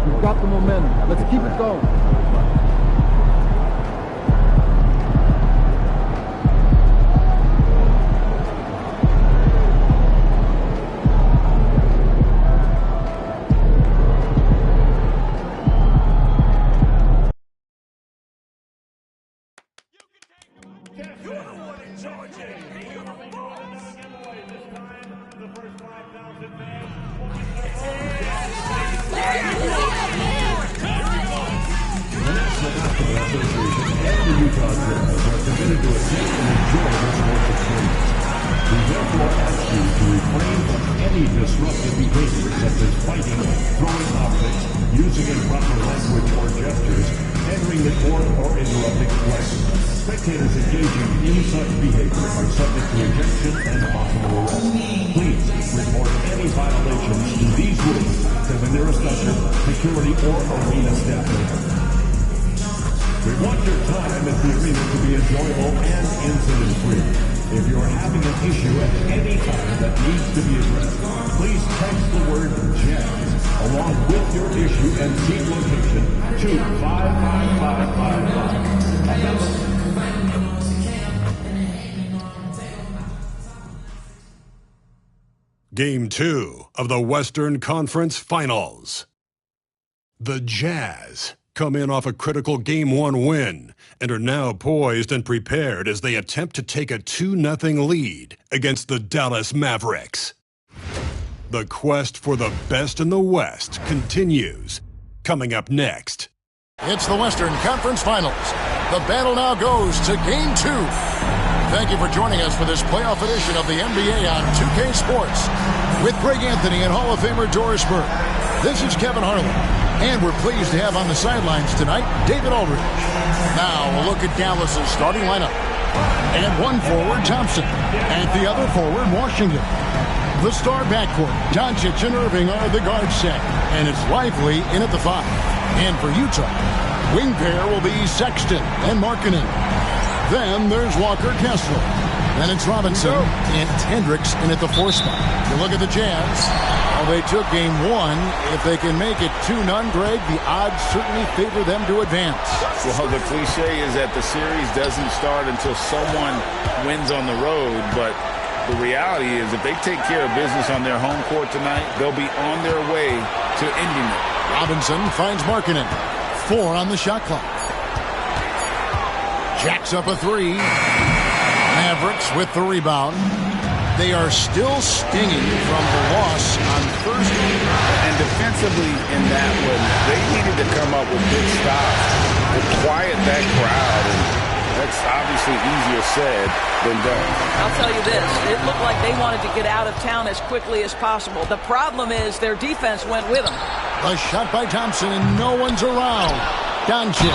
We've got the momentum. Let's keep it going. Game 2 of the Western Conference Finals. The Jazz come in off a critical Game 1 win and are now poised and prepared as they attempt to take a 2-0 lead against the Dallas Mavericks. The quest for the best in the West continues. Coming up next. It's the Western Conference Finals. The battle now goes to Game 2. Thank you for joining us for this playoff edition of the NBA on 2K Sports. With Greg Anthony and Hall of Famer Doris Burke. This is Kevin Harlan. And we're pleased to have on the sidelines tonight, David Aldridge. Now we'll look at Dallas' starting lineup. At one forward, Thompson. At the other forward, Washington. The star backcourt, Doncic and Irving are the guard set. And it's Lively in at the 5. And for Utah, wing pair will be Sexton and Markkanen. Then there's Walker Kessler. Then it's Robinson and Hendricks in at the 4 spot. You look at the Jazz. Well, they took Game 1. If they can make it 2-0, Greg, the odds certainly favor them to advance. Well, the cliche is that the series doesn't start until someone wins on the road. But the reality is if they take care of business on their home court tonight, they'll be on their way to ending it. Robinson finds Markkanen. 4 on the shot clock. Jacks up a 3. Mavericks with the rebound. They are still stinging from the loss on Thursday. And defensively in that one, they needed to come up with big stops to quiet that crowd. And that's obviously easier said than done. I'll tell you this. It looked like they wanted to get out of town as quickly as possible. The problem is their defense went with them. A shot by Thompson, and no one's around. Doncic.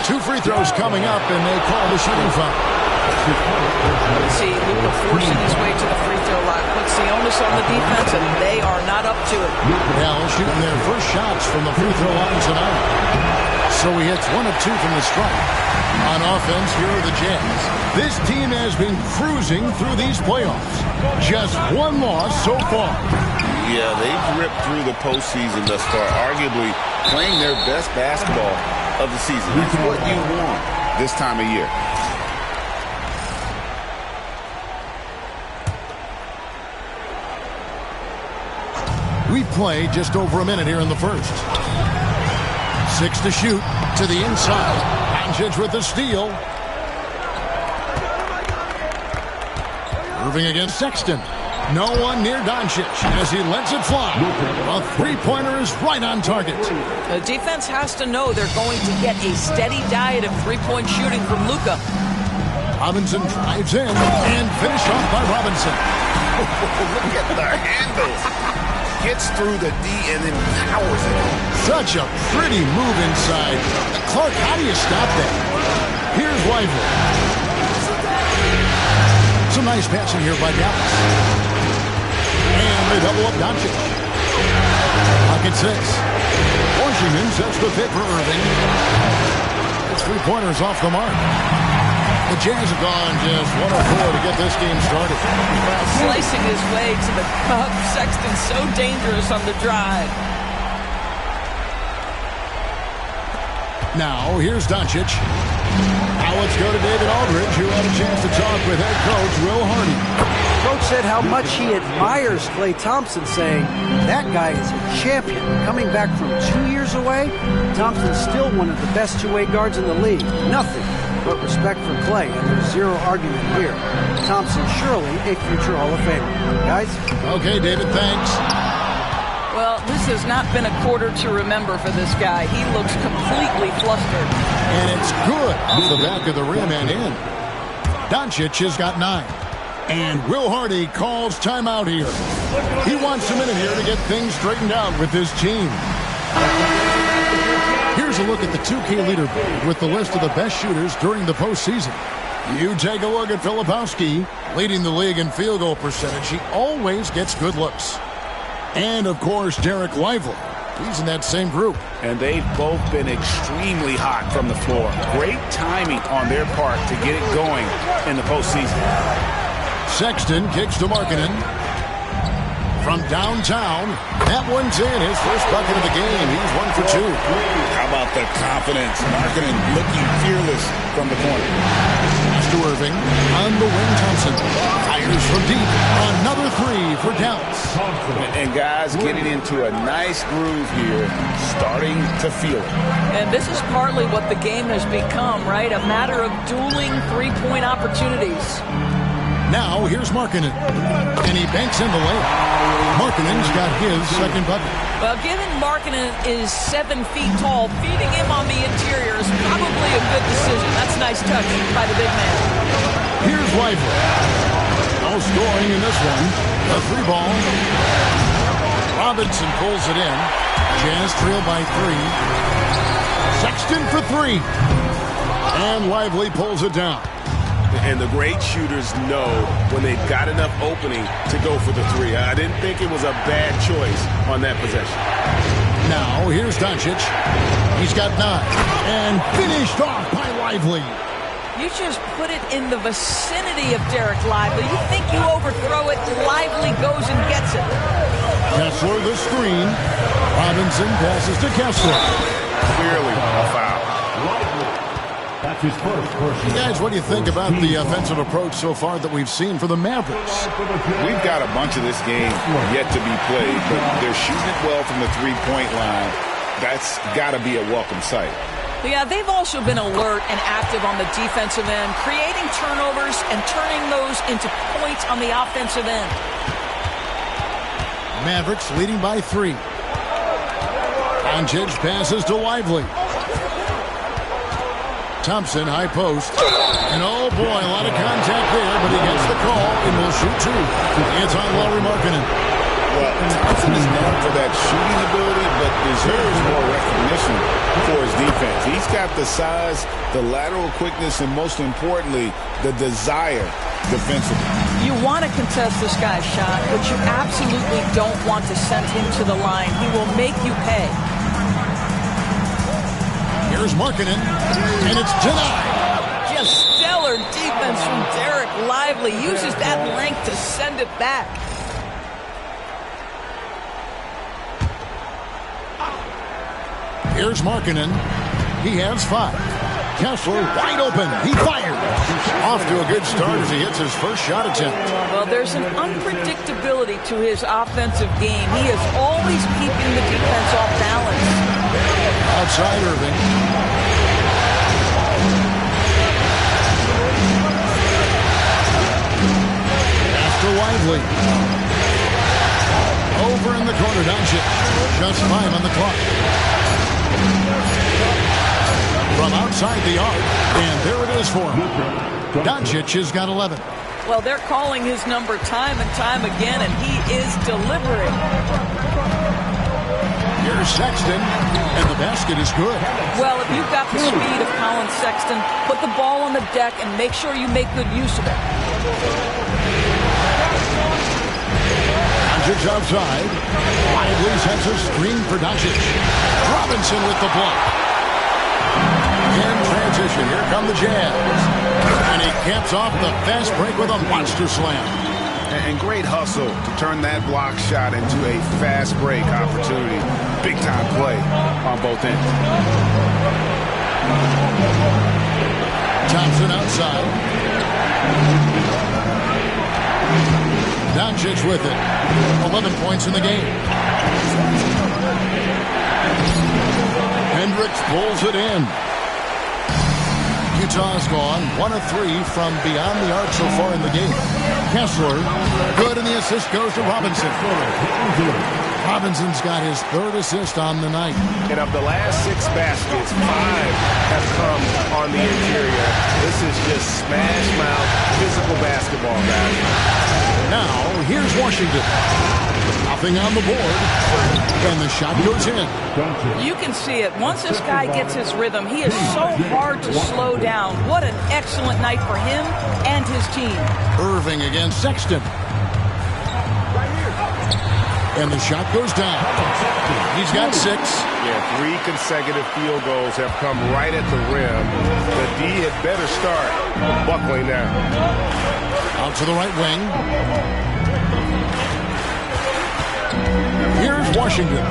2 free throws coming up, and they call the shooting foul. See Luka forcing his way to the free throw line. Puts the onus on the defense, and they are not up to it. Now shooting their first shots from the free throw line tonight. So he hits 1 of 2 from the stripe. On offense, here are the Jazz. This team has been cruising through these playoffs. Just 1 loss so far. Yeah, they've ripped through the postseason thus far, arguably playing their best basketball of the season. That's what you want this time of year. We play just over a minute here in the first. 6 to shoot to the inside. Doncic with the steal. Irving against Sexton. No one near Doncic as he lets it fly. A 3-pointer is right on target. The defense has to know they're going to get a steady diet of 3-point shooting from Luka. Robinson drives in and finished off by Robinson. Look at the handles. Gets through the D and then powers it. Such a pretty move inside. Clark, how do you stop that? Here's Lively. Some nice passing here by Dallas. And they double up Doncic. Pocket 6. Washington sets the pick for Irving. The 3-pointers off the mark. The Jazz have gone just 1 of 4 to get this game started. Well, slicing his way to the cup. Sexton's so dangerous on the drive. Now, here's Doncic. Now let's go to David Aldridge, who had a chance to talk with head coach Will Hardy. Coach said how much he admires Klay Thompson, saying that guy is a champion. Coming back from 2 years away, Thompson's still one of the best two-way guards in the league. Nothing but respect for Klay, and there's zero argument here. Thompson surely a future Hall of Famer. Guys? Okay, David, thanks. Well, this has not been a quarter to remember for this guy. He looks completely flustered. And it's good off the back of the rim and in. Doncic has got 9. And Will Hardy calls timeout here. He wants a minute here to get things straightened out with his team. Here's a look at the 2K leaderboard with the list of the best shooters during the postseason. You take a look at Filipowski, leading the league in field goal percentage. He always gets good looks. And, of course, Derek Lively. He's in that same group. And they've both been extremely hot from the floor. Great timing on their part to get it going in the postseason. Sexton kicks to Markkanen. From downtown, that one's in. His first bucket of the game. He's 1 for 2. How about the confidence? Markkanen looking fearless from the corner. Pass to Irving. On the wing, Thompson. Fires from deep. Another 3 for Dallas. And guys getting into a nice groove here, starting to feel it. And this is partly what the game has become, right? A matter of dueling three-point opportunities. Now, here's Markkanen. And he banks in the layup. Markkanen's got his second bucket. Well, given Markkanen is 7 feet tall, feeding him on the interior is probably a good decision. That's a nice touch by the big man. Here's Lively. No scoring in this one. A 3 ball. Robinson pulls it in. Jazz trail by 3. Sexton for 3. And Lively pulls it down. And the great shooters know when they've got enough opening to go for the 3. I didn't think it was a bad choice on that possession. Now, here's Doncic. He's got 9. And finished off by Lively. You just put it in the vicinity of Derek Lively. You think you overthrow it, Lively goes and gets it. Kessler the screen. Robinson passes to Kessler. Clearly a foul. That's his first. You guys, what do you think about the offensive approach so far that we've seen for the Mavericks? We've got a bunch of this game yet to be played, but they're shooting it well from the three-point line. That's got to be a welcome sight. Yeah, they've also been alert and active on the defensive end, creating turnovers and turning those into points on the offensive end. Mavericks leading by 3. Doncic passes to Lively. Thompson, high post. And oh boy, a lot of contact there, but he gets the call and will shoot 2. It's on Lauri Markkanen. Well, Thompson is known for that shooting ability, but deserves more recognition for his defense. He's got the size, the lateral quickness, and most importantly, the desire defensively. You want to contest this guy's shot, but you absolutely don't want to send him to the line. He will make you pay. Here's Markkanen, and it's denied. Just stellar defense from Derek Lively. Uses that length to send it back. Here's Markkanen. He has 5. Kessler wide open. He fires. Off to a good start as he hits his first shot attempt. Well, there's an unpredictability to his offensive game. He is always keeping the defense off balance. Outside Irving. After Lively. Over in the corner, Doncic. Just 5 on the clock. From outside the arc, and there it is for him. Doncic has got 11. Well, they're calling his number time and time again, and he is delivering. Here's Sexton, and the basket is good. Well, if you've got the speed of Colin Sexton, put the ball on the deck and make sure you make good use of it. Doncic outside. Lively sends a screen for Doncic. Robinson with the block. In transition, here come the Jazz. And he caps off the fast break with a monster slam. And great hustle to turn that block shot into a fast break opportunity. Big time play on both ends. Thompson outside. Doncic with it. 11 points in the game. Hendricks pulls it in. Utah's gone 1 of 3 from beyond the arc so far in the game. Kessler, good, and the assist goes to Robinson. Robinson's got his 3rd assist on the night. And of the last 6 baskets, 5 have come on the interior. This is just smash mouth physical basketball, guys. Now, here's Washington. Nothing on the board. And the shot goes in. You can see it. Once this guy gets his rhythm, he is so hard to slow down. What an excellent night for him and his team. Irving against Sexton. And the shot goes down. He's got 6. Yeah, 3 consecutive field goals have come right at the rim. The D had better start buckling now. Out to the right wing. Here's Washington.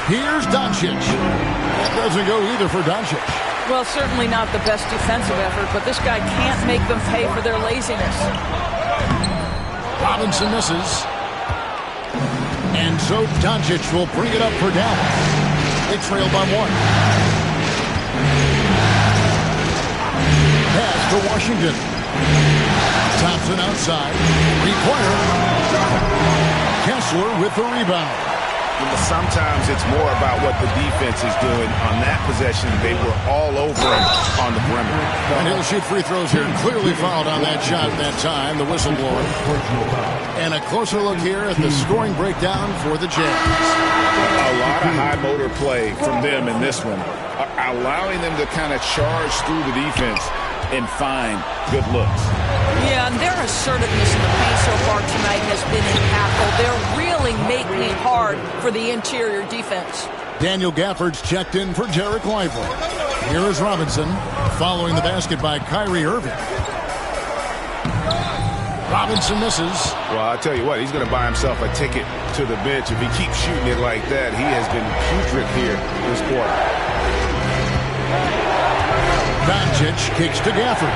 Here's Doncic. That doesn't go either for Doncic. Well, certainly not the best defensive effort, but this guy can't make them pay for their laziness. Robinson misses. And so Doncic will bring it up for Dallas. They trail by 1. Pass to Washington. Thompson outside. 3-pointer. Kessler with the rebound. Sometimes it's more about what the defense is doing on that possession. They were all over him on the perimeter. And he'll shoot free throws here. Clearly fouled on that shot that time, the whistleblower. And a closer look here at the scoring breakdown for the Jazz. A lot of high motor play from them in this one, allowing them to kind of charge through the defense and find good looks. Yeah, and their assertiveness in the paint so far tonight has been impactful. They're really making it hard for the interior defense. Daniel Gafford's checked in for Derek Lively. Here is Robinson, following the basket by Kyrie Irving. Robinson misses. Well, I'll tell you what, he's going to buy himself a ticket to the bench. If he keeps shooting it like that, he has been putrid here this quarter. Doncic kicks to Gafford.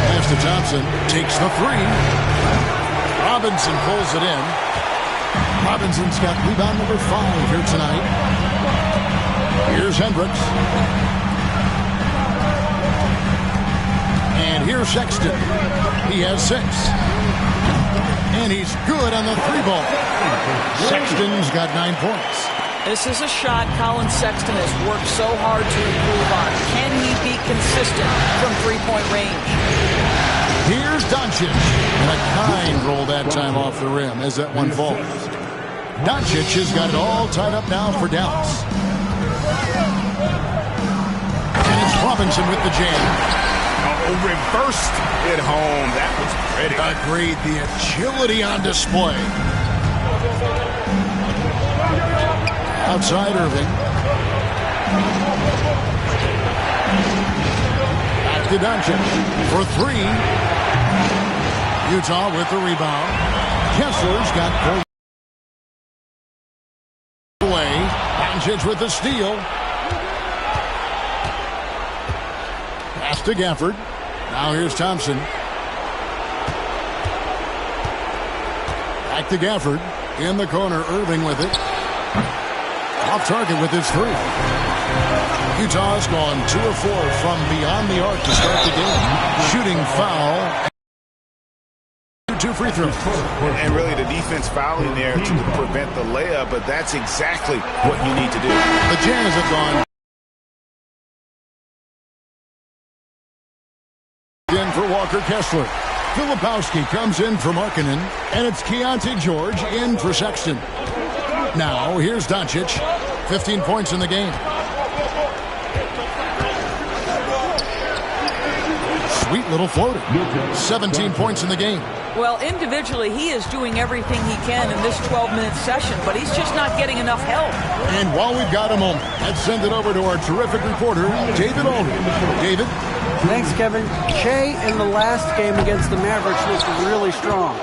Pass to Thompson. Takes the 3. Robinson pulls it in. Robinson's got rebound number 5 here tonight. Here's Hendricks. And here's Sexton. He has 6. And he's good on the 3-ball. Sexton's got 9 points. This is a shot Colin Sexton has worked so hard to improve on. Can he be consistent from 3-point range? Here's Doncic. And a kind roll that time off the rim as that one falls. Doncic has got it all tied up now for Dallas. And it's Robinson with the jam. Oh, reversed it home. That was pretty. Agreed. The agility on display. Outside Irving. Back to Doncic for 3. Utah with the rebound. Kessler's got 4 away. Doncic with the steal. Pass to Gafford. Now here's Thompson. Back to Gafford. In the corner, Irving with it. Off target with his 3. Utah's gone 2 of 4 from beyond the arc to start the game. Shooting foul. 2 free throws. And really the defense fouling there to prevent the layup, but that's exactly what you need to do. The Jazz have gone in for Walker Kessler. Filipowski comes in for Markkanen, and it's Keontae George in for Sexton. Now, here's Doncic. 15 points in the game. Sweet little floater. 17 points in the game. Well, individually, he is doing everything he can in this 12-minute session, but he's just not getting enough help. And while we've got a moment, let's send it over to our terrific reporter, David Aldridge. David? Thanks, Kevin. Shea in the last game against the Mavericks looked really strong.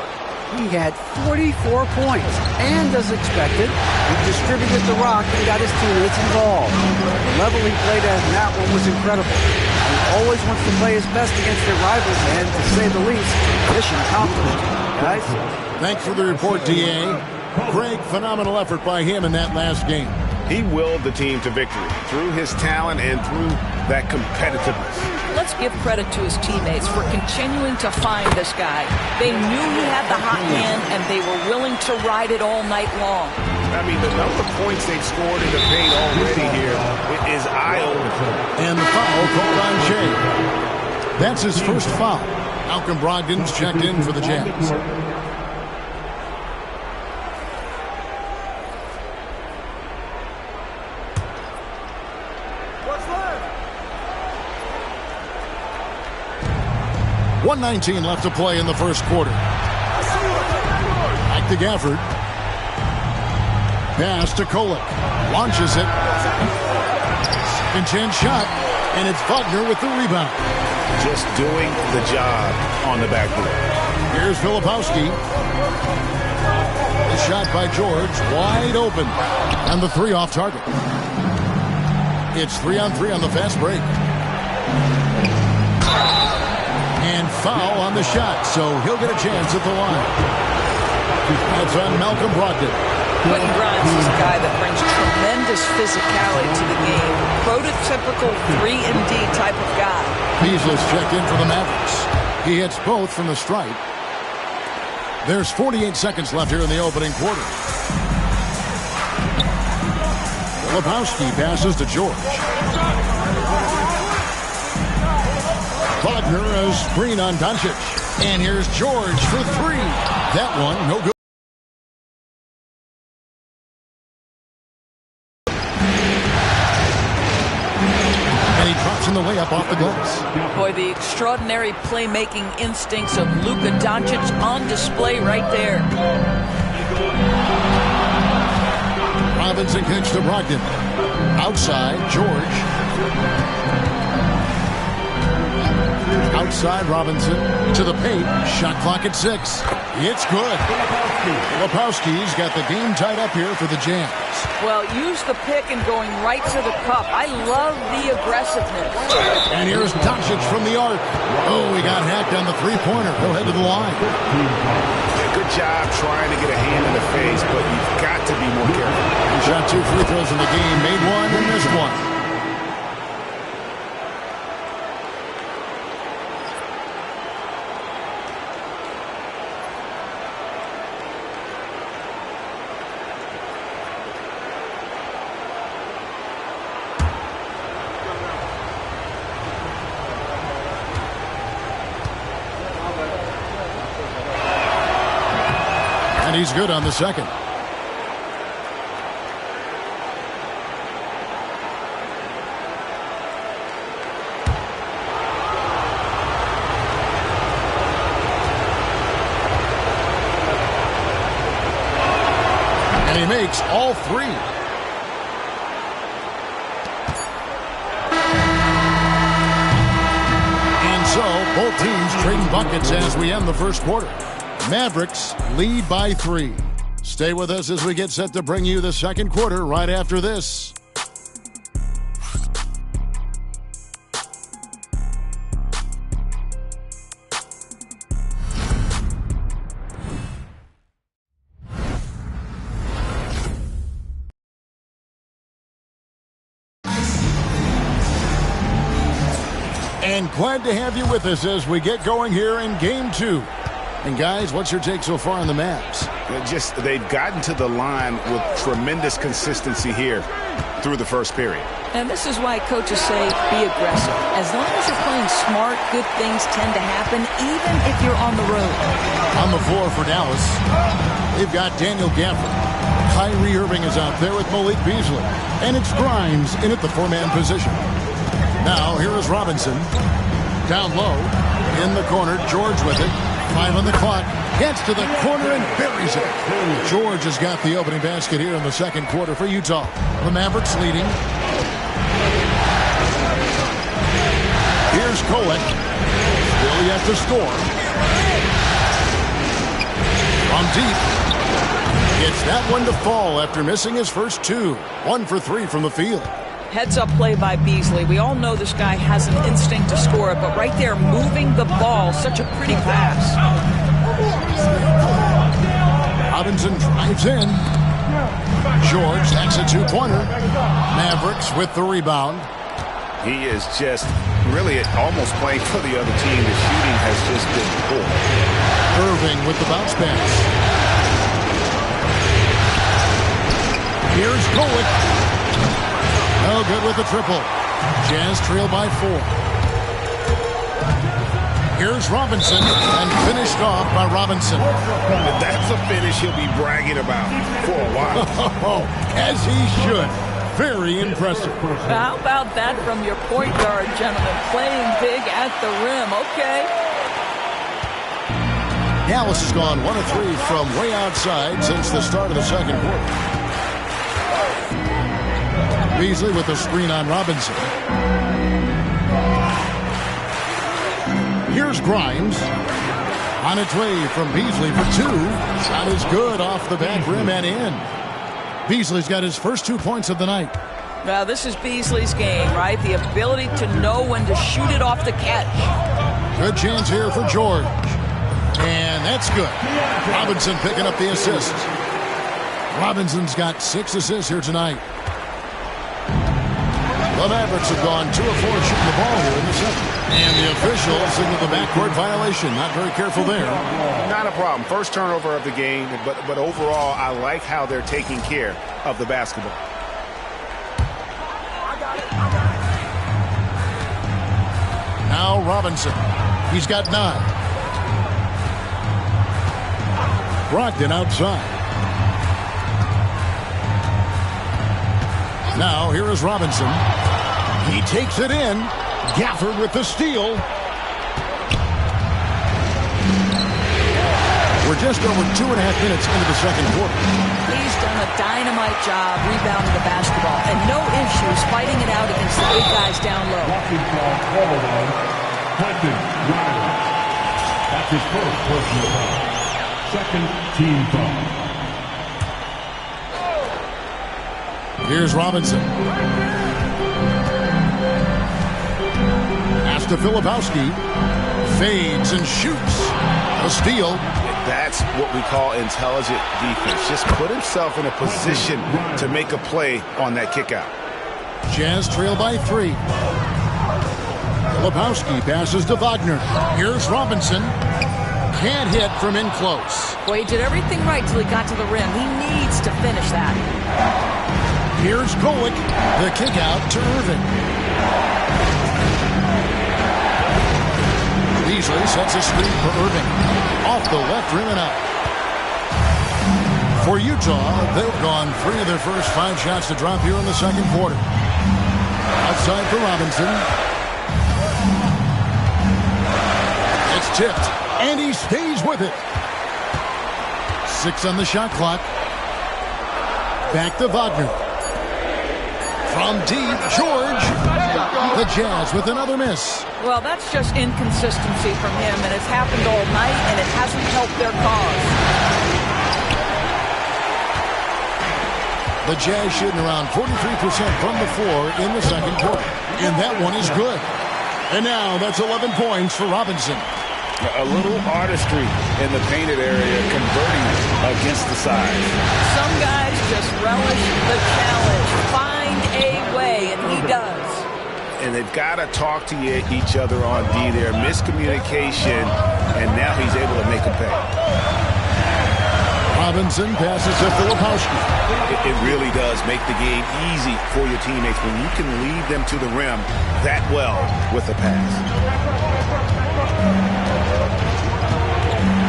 He had 44 points, and as expected, he distributed the rock and got his teammates involved. The level he played at in that one was incredible. He always wants to play his best against their rivals, and to say the least, mission accomplished. Guys? Thanks for the report, D.A. Craig, phenomenal effort by him in that last game. He willed the team to victory through his talent and through that competitiveness. Let's give credit to his teammates for continuing to find this guy. They knew he had the hot hand, and they were willing to ride it all night long. I mean, the number of points they've scored in the paint already here is eye-opening. And the foul called on Shea. That's his first foul. Malcolm Brogdon's checked in for the Jazz. What's left? 1:19 left to play in the first quarter. Back to Gafford. Pass to Kolek. Launches it. And chance shot. And it's Wagner with the rebound. Just doing the job on the backboard. Here's Filipowski. The shot by George. Wide open. And the three off target. It's 3-on-3 on the fast break. And foul on the shot, so he'll get a chance at the line. That's on Malcolm Brogdon. Quentin Grimes is a guy that brings tremendous physicality to the game. Prototypical 3-and-D type of guy. Beasley's checked in for the Mavericks. He hits both from the stripe. There's 48 seconds left here in the opening quarter. Filipowski passes to George. Wagner a screen on Doncic. And here's George for three. That one, no good. And he drops in the layup off the glass. Boy, the extraordinary playmaking instincts of Luka Doncic on display right there. Robinson kicks to Brogdon. Outside, George. Outside, Robinson to the paint. Shot clock at 6. It's good. Filipowski's got the game tied up here for the Jazz. Well, use the pick and going right to the cup. I love the aggressiveness. And here's Doncic from the arc. Oh, he got hacked on the three-pointer. He'll head to the line. Good job trying to get a hand in the face, but you've got to be more careful. He shot 2 free throws in the game, made one and missed one. And he's good on the second. And he makes all three. And so, both teams trading buckets as we end the first quarter. Mavericks lead by 3. Stay with us as we get set to bring you the second quarter right after this. And glad to have you with us as we get going here in Game 2. And guys, what's your take so far on the Mavs? Just they've gotten to the line with tremendous consistency here through the first period. And this is why coaches say be aggressive. As long as you're playing smart, good things tend to happen, even if you're on the road. On the floor for Dallas, they've got Daniel Gafford. Kyrie Irving is out there with Malik Beasley. And it's Grimes in at the 4-man position. Now, here is Robinson. Down low, in the corner, George with it. 5 on the clock. Gets to the corner and buries it. George has got the opening basket here in the second quarter for Utah. The Mavericks leading. Here's Kolek. Still yet to score. From deep. Gets that one to fall after missing his first two. 1 for 3 from the field. Heads-up play by Beasley. We all know this guy has an instinct to score it, but right there, moving the ball, such a pretty pass. Robinson drives in. George, that's a two-pointer. Mavericks with the rebound. He is just really almost playing for the other team. The shooting has just been poor. Irving with the bounce pass. Here's Kryie. No good with the triple. Jazz trail by 4. Here's Robinson, and finished off by Robinson. That's a finish he'll be bragging about for a while. As he should. Very impressive. How about that from your point guard, gentlemen? Playing big at the rim. Okay. Dallas has gone 1 of 3 from way outside since the start of the second quarter. Beasley with the screen on Robinson. Here's Grimes. On its way from Beasley for 2. Shot is good off the back rim and in. Beasley's got his first 2 points of the night. Now, this is Beasley's game, right? The ability to know when to shoot it off the catch. Good chance here for George. And that's good. Robinson picking up the assist. Robinson's got 6 assists here tonight. The Mavericks have gone 2 of 4 shooting the ball here in the second. And the official signaled the backcourt violation. Not very careful there. Not a problem. First turnover of the game, but overall, I like how they're taking care of the basketball. Now Robinson. He's got 9. Brogdon outside. Now here is Robinson. He takes it in. Gafford with the steal. We're just over 2.5 minutes into the second quarter. He's done a dynamite job rebounding the basketball, and no issues fighting it out against the big guys down low. That's his first personal foul. Second team foul. Here's Robinson. Pass to Filipowski. Fades and shoots. A steal. That's what we call intelligent defense. Just put himself in a position to make a play on that kickout. Jazz trail by 3. Filipowski passes to Wagner. Here's Robinson. Can't hit from in close. Boy, he did everything right till he got to the rim. He needs to finish that. Here's Kryie. The kick out to Irving. Beasley sets a screen for Irving. Off the left rim and out. For Utah, they've gone 3 of their first 5 shots to drop here in the second quarter. Outside for Robinson. It's tipped, and he stays with it. 6 on the shot clock. Back to Wagner. From deep, George. The Jazz with another miss. Well, that's just inconsistency from him, and it's happened all night, and it hasn't helped their cause. The Jazz shooting around 43% from the floor in the second quarter. And that one is good. And now that's 11 points for Robinson. A little artistry in the painted area, converting against the size. Some guys just relish the challenge. Find a way, and he does. And they've got to talk to each other on D there. Miscommunication, and now he's able to make a pay. Robinson passes to Filipowski. It really does make the game easy for your teammates when you can lead them to the rim that well with a pass.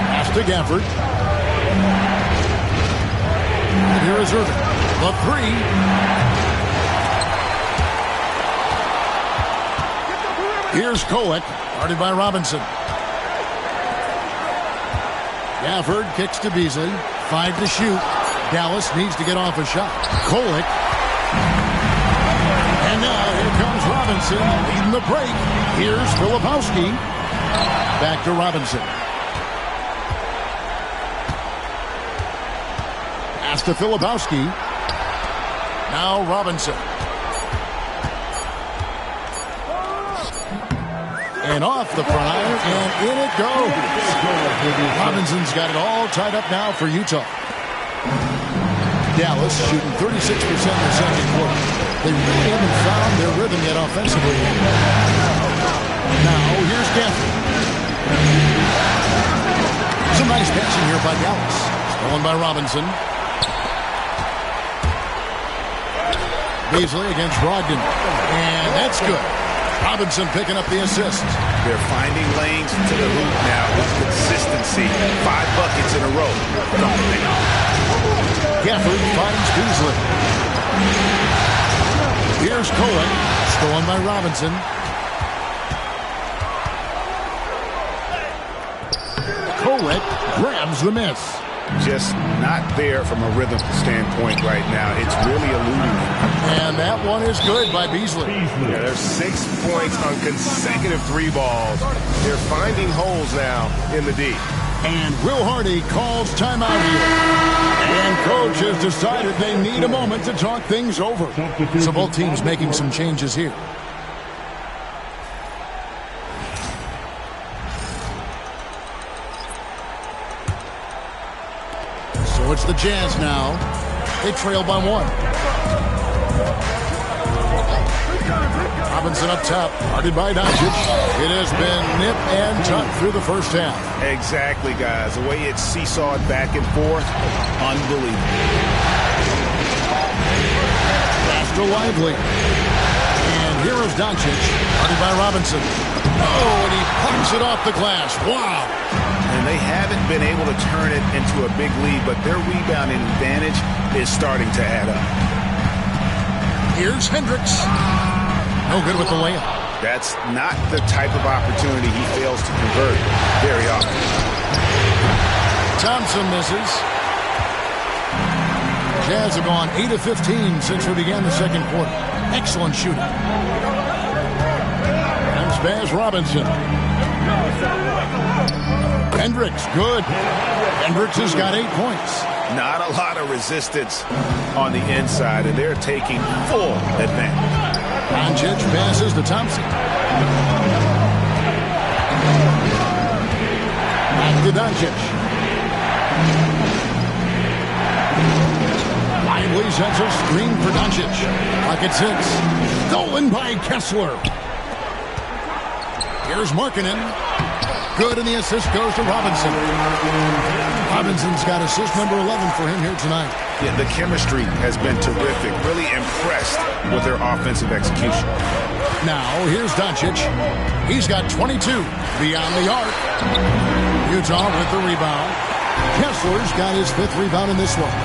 Pass to Gafford. And here is Irving. The 3. Here's Kryie, guarded by Robinson. Gafford kicks to Beasley. 5 to shoot. Dallas needs to get off a shot. Kryie. And now here comes Robinson leading the break. Here's Filipowski. Back to Robinson. Pass to Filipowski. Now Robinson. And off the prime, and in it goes. Robinson's got it all tied up now for Utah. Dallas shooting 36% in the second quarter. They really haven't found their rhythm yet offensively. Now, here's Gaffney. Some nice passing here by Dallas. Stolen by Robinson. Beasley against Brogdon. And that's good. Robinson picking up the assist. They're finding lanes to the hoop now with consistency. 5 buckets in a row. Gafford finds Beasley. Here's Cohen. Stolen by Robinson. Cohen grabs the miss. Just not there from a rhythm standpoint right now. It's really eluding him. And that one is good by Beasley. Yeah, there's 6 points on consecutive 3 balls. They're finding holes now in the D. And Will Hardy calls timeout here. And coach has decided they need a moment to talk things over. So both teams making some changes here. So it's the Jazz now. They trail by 1. Robinson up top, guarded by Doncic. It has been nip and tuck through the first half. Exactly, guys. The way it's seesawed back and forth, unbelievable. Pass to Lively. And here is Doncic, guarded by Robinson. Oh, and he punks it off the glass. Wow. And they haven't been able to turn it into a big lead, but their rebounding advantage is starting to add up. Here's Hendricks. No good with the layup. That's not the type of opportunity he fails to convert very often. Thompson misses. Jazz have gone 8 of 15 since we began the second quarter. Excellent shooting. And Spaz Robinson. Hendricks, good. Hendricks has got 8 points. Not a lot of resistance on the inside, and they're taking full advantage. Doncic passes to Thompson. Back to Doncic. Lively sets a screen for Doncic. Clock at 6. Stolen by Kessler. Here's Markkanen. Good, and the assist goes to Robinson. Robinson's got assist number 11 for him here tonight. Yeah, the chemistry has been terrific. Really impressed with their offensive execution. Now, here's Doncic. He's got 22 beyond the arc. Utah with the rebound. Kessler's got his 5th rebound in this one.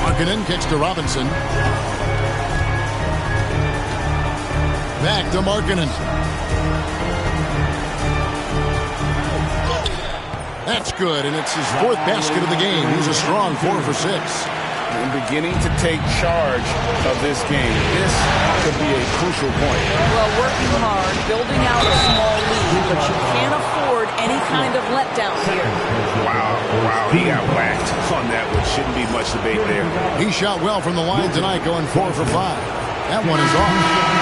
Markkanen kicks to Robinson. Back to Markkanen. That's good, and it's his 4th basket of the game. He's a strong 4 for 6. And beginning to take charge of this game. This could be a crucial point. Well, working hard, building out a small lead, but you can't afford any kind of letdown here. Wow, he got whacked on that one. Shouldn't be much debate there. He shot well from the line tonight, going 4 for 5. That one is off.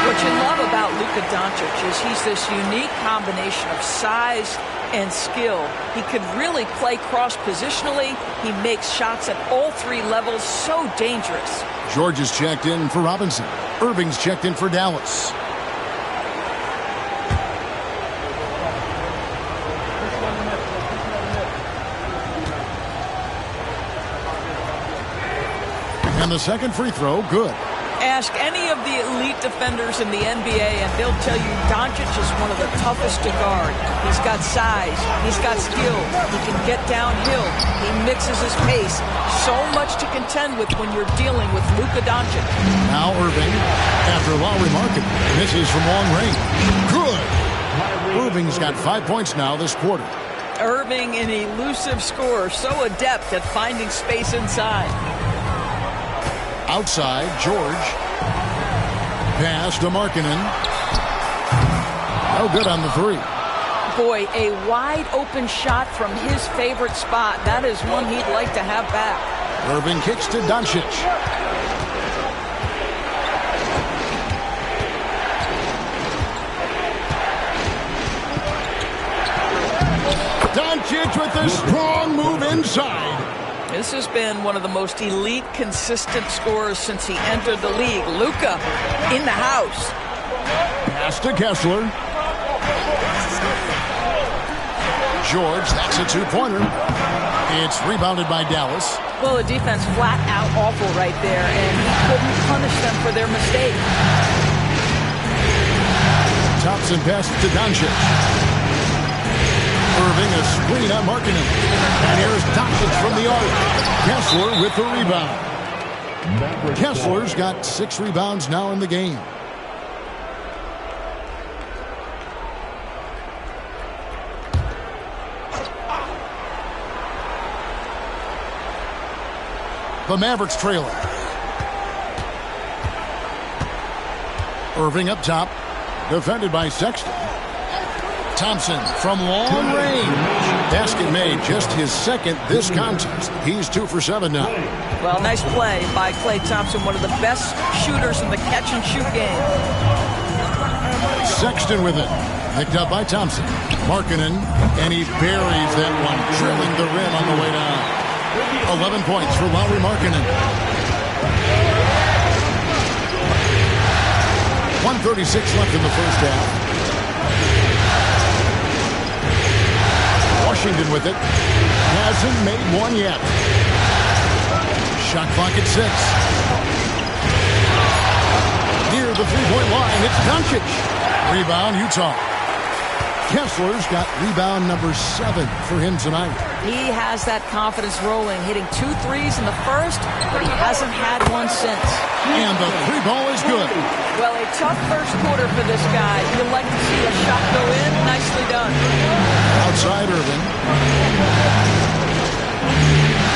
What you love about Luka Doncic is he's this unique combination of size and skill. He could really play cross-positionally. He makes shots at all 3 levels. So dangerous. George is checked in for Robinson. Irving's checked in for Dallas. And the second free throw, good. Ask any of the elite defenders in the NBA, and they'll tell you Doncic is one of the toughest to guard. He's got size. He's got skill. He can get downhill. He mixes his pace. So much to contend with when you're dealing with Luka Doncic. Now Irving, after Lowry Markkanen, misses from long range. Good. Irving's got 5 points now this quarter. Irving, an elusive scorer, so adept at finding space inside. Outside, George. Pass to Markkanen. No good on the 3. Boy, a wide open shot from his favorite spot. That is one he'd like to have back. Irving kicks to Doncic. Doncic with a strong move inside. This has been one of the most elite, consistent scorers since he entered the league. Luka in the house. Pass to Kessler. George, that's a two-pointer. It's rebounded by Dallas. Well, the defense flat out awful right there, and he couldn't punish them for their mistake. Thompson passes to Doncic. Irving a screen on Markkanen. And here's Doncic from the arc. Kessler with the rebound. Kessler's got 6 rebounds now in the game. The Mavericks trailer. Irving up top. Defended by Sexton. Thompson from long range. Basket made, just his second this contest. He's 2 for 7 now. Well, nice play by Klay Thompson, one of the best shooters in the catch-and-shoot game. Sexton with it. Picked up by Thompson. Markkanen, and he buries that one, drilling the rim on the way down. 11 points for Lauri Markkanen. 1:36 left in the first half. Washington with it. Hasn't made one yet. Shot clock at 6. Near the three-point line, it's Doncic. Rebound, Utah. Kessler's got rebound number 7 for him tonight. He has that confidence rolling, hitting 2 threes in the first, but he hasn't had one since. And the three ball is good. Well, a tough first quarter for this guy. You'd like to see a shot go in. Nicely done. Outside Irving.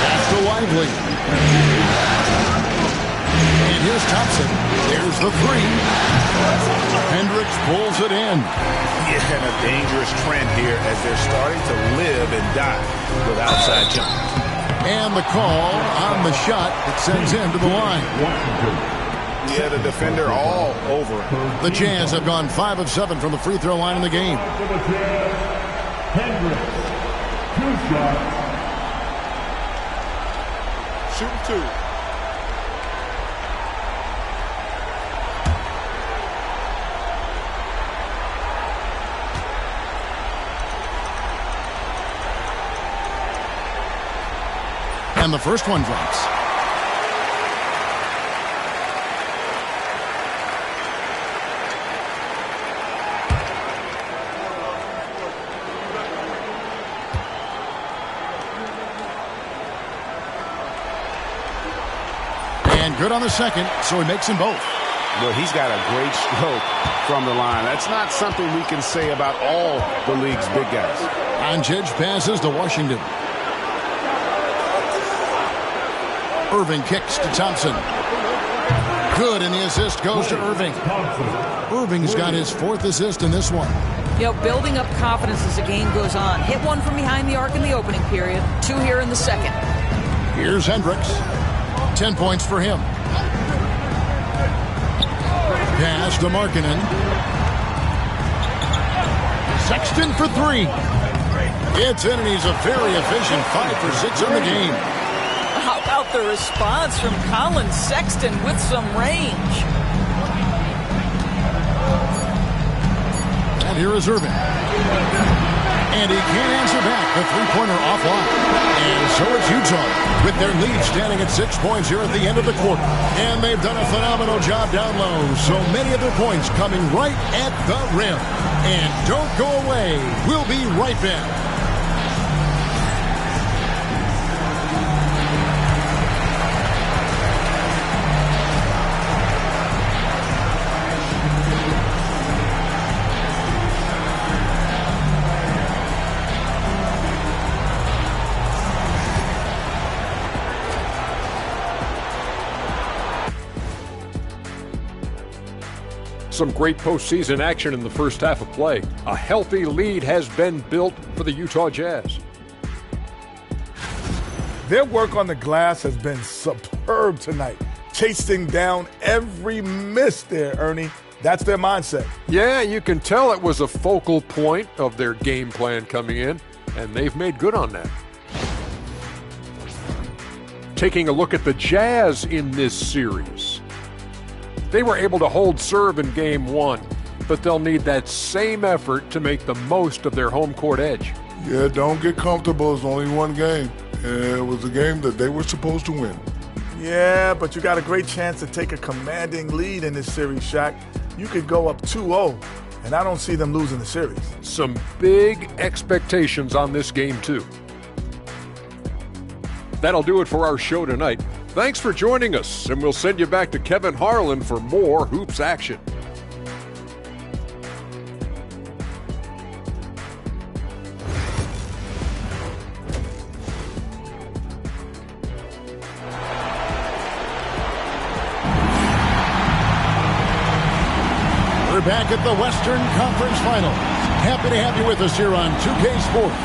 Pass to Lively. And here's Thompson. There's the 3. Hendricks pulls it in. Yeah, and a dangerous trend here as they're starting to live and die with outside jumpers. And the call on the shot that sends him to the line. Yeah, the defender all over him. The Jazz have gone 5 of 7 from the free throw line in the game. Hendricks, 2 shots. Shoot 2. And the first one drops. And good on the second, so he makes them both. Well, he's got a great stroke from the line. That's not something we can say about all the league's big guys. Doncic passes to Washington. Irving kicks to Thompson. Good, and the assist goes to Irving. Irving's got his 4th assist in this one. You know, building up confidence as the game goes on. Hit one from behind the arc in the opening period. 2 here in the second. Here's Hendricks. 10 points for him. Pass to Markkanen. Sexton for 3. It's in, and he's a very efficient 5 for 6 on the game. How about the response from Colin Sexton with some range? And here is Irving. And he can't answer back. The three-pointer offline. And so it's Utah with their lead standing at 6 points here at the end of the quarter. And they've done a phenomenal job down low. So many of their points coming right at the rim. And don't go away. We'll be right back. Some great postseason action in the first half of play. A healthy lead has been built for the Utah Jazz. Their work on the glass has been superb tonight. Chasing down every miss there, Ernie. That's their mindset. Yeah, you can tell it was a focal point of their game plan coming in, and they've made good on that. Taking a look at the Jazz in this series. They were able to hold serve in Game 1, but they'll need that same effort to make the most of their home court edge. Yeah, don't get comfortable. It's only one game. It was a game that they were supposed to win. Yeah, but you got a great chance to take a commanding lead in this series, Shaq. You could go up 2-0, and I don't see them losing the series. Some big expectations on this game, too. That'll do it for our show tonight. Thanks for joining us, and we'll send you back to Kevin Harlan for more hoops action. We're back at the Western Conference Finals. Happy to have you with us here on 2K Sports.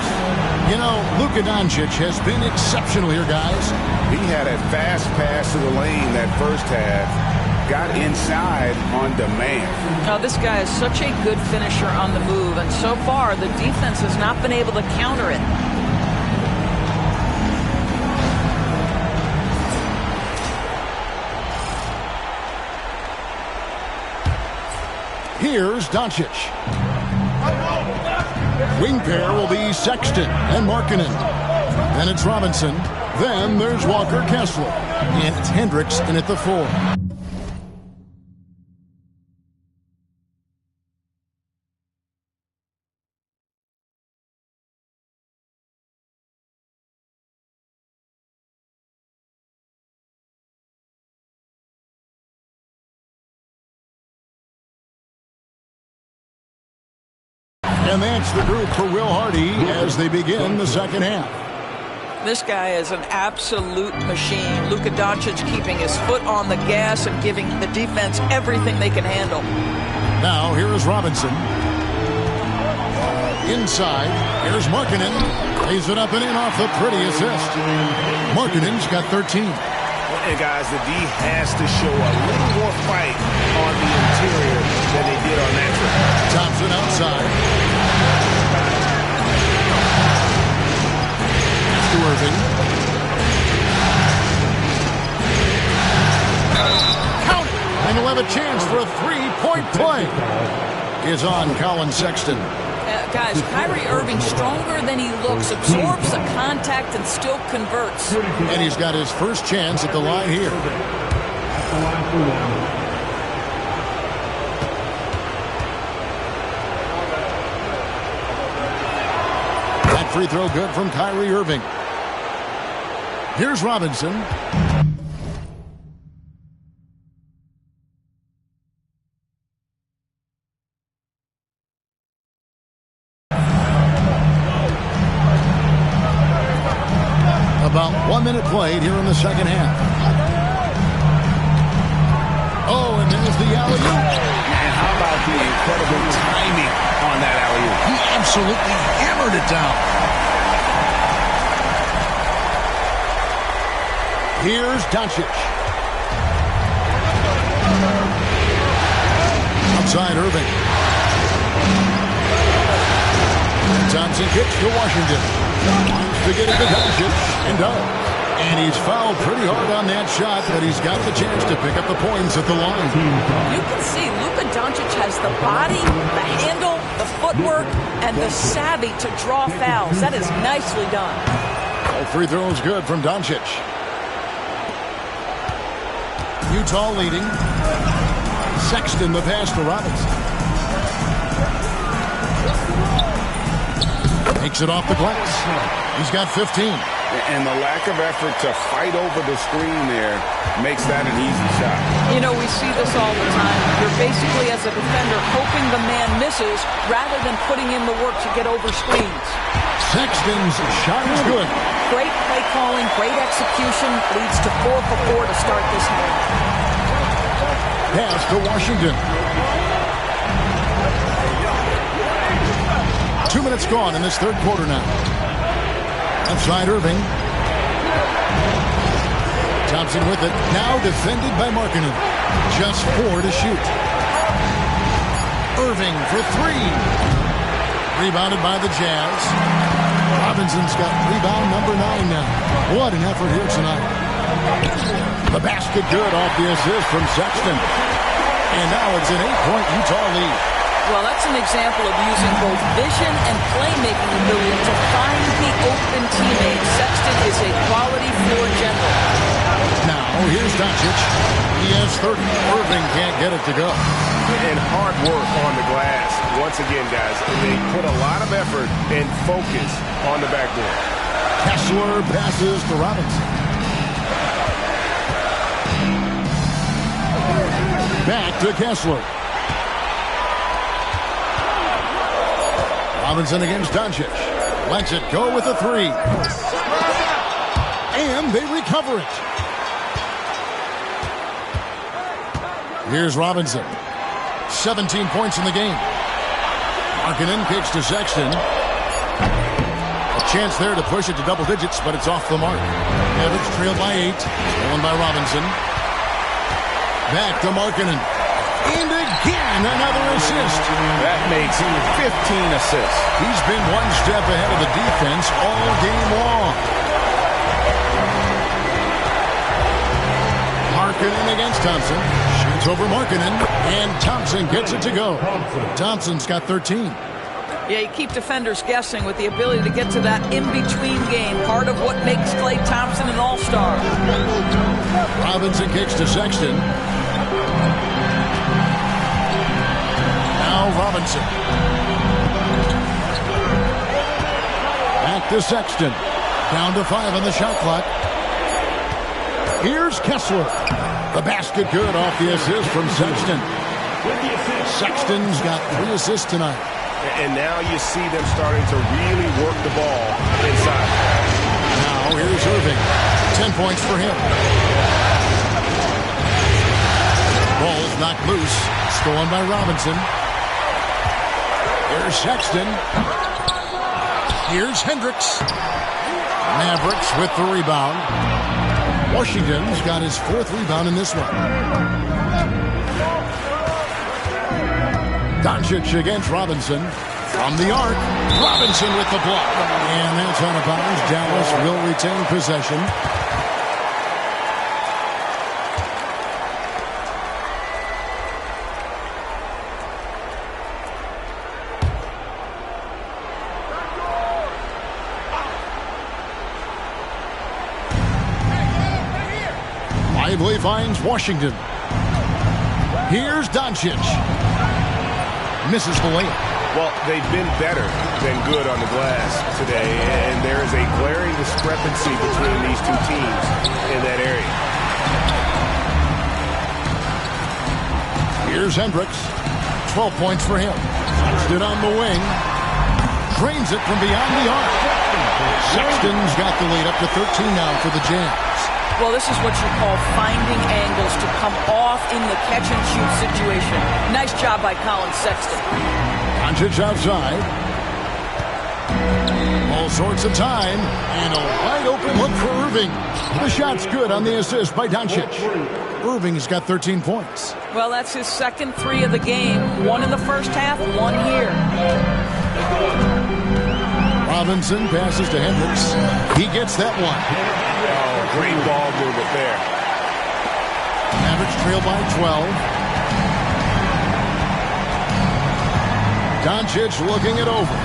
You know, Luka Doncic has been exceptional here, guys. He had a fast pass to the lane that first half. Got inside on demand. Now, this guy is such a good finisher on the move, and so far the defense has not been able to counter it. Here's Doncic. Wing pair will be Sexton and Markkanen. Then it's Robinson. Then there's Walker Kessler. And it's Hendricks in at the 4. And that's the group for Will Hardy as they begin the second half. This guy is an absolute machine. Luka Doncic keeping his foot on the gas and giving the defense everything they can handle. Now, here is Robinson. Inside, here's Markkanen. Lays it up and in off the pretty assist. Markkanen's got 13. And guys, the D has to show a little more fight on the interior than they did on that trip. Thompson outside. To Irving. Count it! And he'll have a chance for a three-point play. Is on Colin Sexton. Guys, Kyrie Irving stronger than he looks, absorbs the contact and still converts. And he's got his first chance at the line here. That free throw good from Kyrie Irving. Here's Robinson. About 1 minute played here in the second half. Oh, and there's the alley-oop. And how about the incredible timing on that alley-oop? He absolutely hammered it down. Here's Doncic. Outside Irving. And Thompson kicks to Washington. To get it to Doncic and does. And he's fouled pretty hard on that shot, but he's got the chance to pick up the points at the line. You can see Luka Doncic has the body, the handle, the footwork, and the savvy to draw fouls. That is nicely done. All free throws good from Doncic. Utah leading. Sexton the pass to Robinson. Takes it off the glass. He's got 15. And the lack of effort to fight over the screen there makes that an easy shot. You know, we see this all the time. You're basically, as a defender, hoping the man misses rather than putting in the work to get over screens. Sexton's shot is good. Great play calling, great execution, leads to 4 for 4 to start this game. Pass to Washington. 2 minutes gone in this third quarter now. Outside Irving. Thompson with it. Now defended by Markkanen. Just 4 to shoot. Irving for 3. Rebounded by the Jazz. Robinson's got rebound number 9 now. What an effort here tonight. The basket good off the assist from Sexton. And now it's an 8-point Utah lead. Well, that's an example of using both vision and playmaking ability to find the open teammate. Sexton is a quality floor general. Now, here's Doncic. He has 30. Irving can't get it to go. And hard work on the glass. Once again, guys, they put a lot of effort and focus on the backboard. Kessler passes to Robinson. Back to Kessler. Robinson against Doncic. Lets it go with a 3. And they recover it. Here's Robinson. 17 points in the game. Markkanen kicks to Sexton. A chance there to push it to double digits, but it's off the mark. Mavericks trailed by 8. Stolen by Robinson. Back to Markkanen. And again, another assist. That makes 15 assists. He's been one step ahead of the defense all game long. Markkanen against Thompson. Shoots over Markkanen. And Thompson gets it to go. Thompson's got 13. Yeah, you keep defenders guessing with the ability to get to that in-between game. Part of what makes Klay Thompson an all-star. Robinson kicks to Sexton. Now Robinson. Back to Sexton. Down to 5 on the shot clock. Here's Kessler. The basket good off the assist from Sexton. Sexton's got 3 assists tonight. And now you see them starting to really work the ball inside. Now here's Irving. 10 points for him. Ball's knocked loose. Stolen by Robinson. Here's Sexton. Here's Hendricks. Mavericks with the rebound. Washington's got his 4th rebound in this one. Doncic against Robinson. From the arc, Robinson with the block. And that's out of bounds. Dallas will retain possession. Lively finds Washington. Here's Doncic. Misses the layup. Well, they've been better than good on the glass today, and there is a glaring discrepancy between these two teams in that area. Here's Hendricks. 12 points for him. Stood on the wing. Drains it from beyond the arc. Sexton's got the lead up to 13 now for the Jazz. Well, this is what you call finding angles to come off in the catch-and-shoot situation. Nice job by Colin Sexton. Doncic outside. All sorts of time. And a wide-open look for Irving. The shot's good on the assist by Doncic. Irving's got 13 points. Well, that's his 2nd 3 of the game. 1 in the first half, 1 here. Robinson passes to Hendricks. He gets that one. Great ball movement there. Mavericks trail by 12. Doncic looking it over.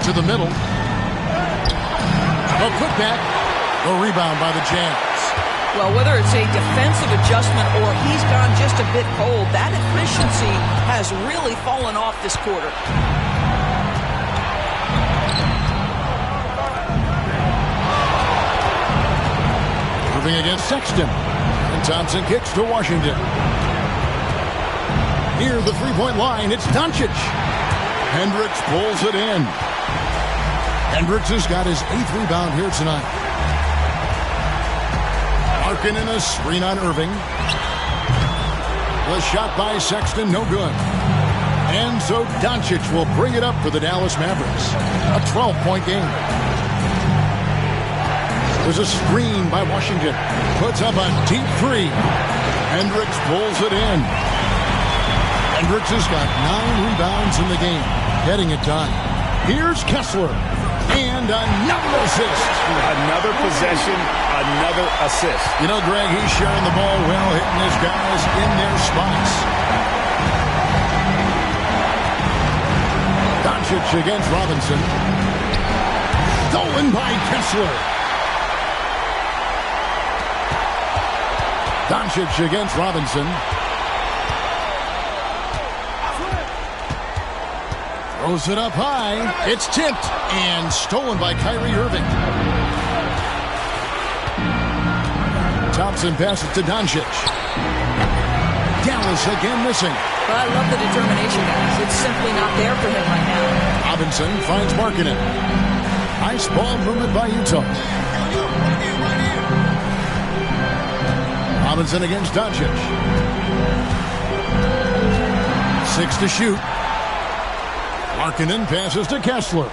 To the middle. A putback. A rebound by the Jazz. Well, whether it's a defensive adjustment or he's gone just a bit cold, that efficiency has really fallen off this quarter. Irving against Sexton. And Thompson kicks to Washington. Near the three-point line, it's Doncic. Hendricks pulls it in. Hendricks has got his 8th rebound here tonight. Markkanen a screen on Irving. The shot by Sexton, no good. And so Doncic will bring it up for the Dallas Mavericks. A 12-point game. There's a screen by Washington. Puts up a deep three. Hendricks pulls it in. Hendricks has got 9 rebounds in the game, getting it done. Here's Kessler. And another assist. Another possession, another assist. You know, Greg, he's sharing the ball well, hitting his guys in their spots. Doncic against Robinson. Stolen by Kessler. Doncic against Robinson. Throws it up high. It's tipped and stolen by Kyrie Irving. Thompson passes to Doncic. Dallas again missing. Well, I love the determination, guys. It's simply not there for him right now. Robinson finds Markkanen. Nice ball movement by Utah. Robinson against Doncic. 6 to shoot. Markkanen passes to Kessler.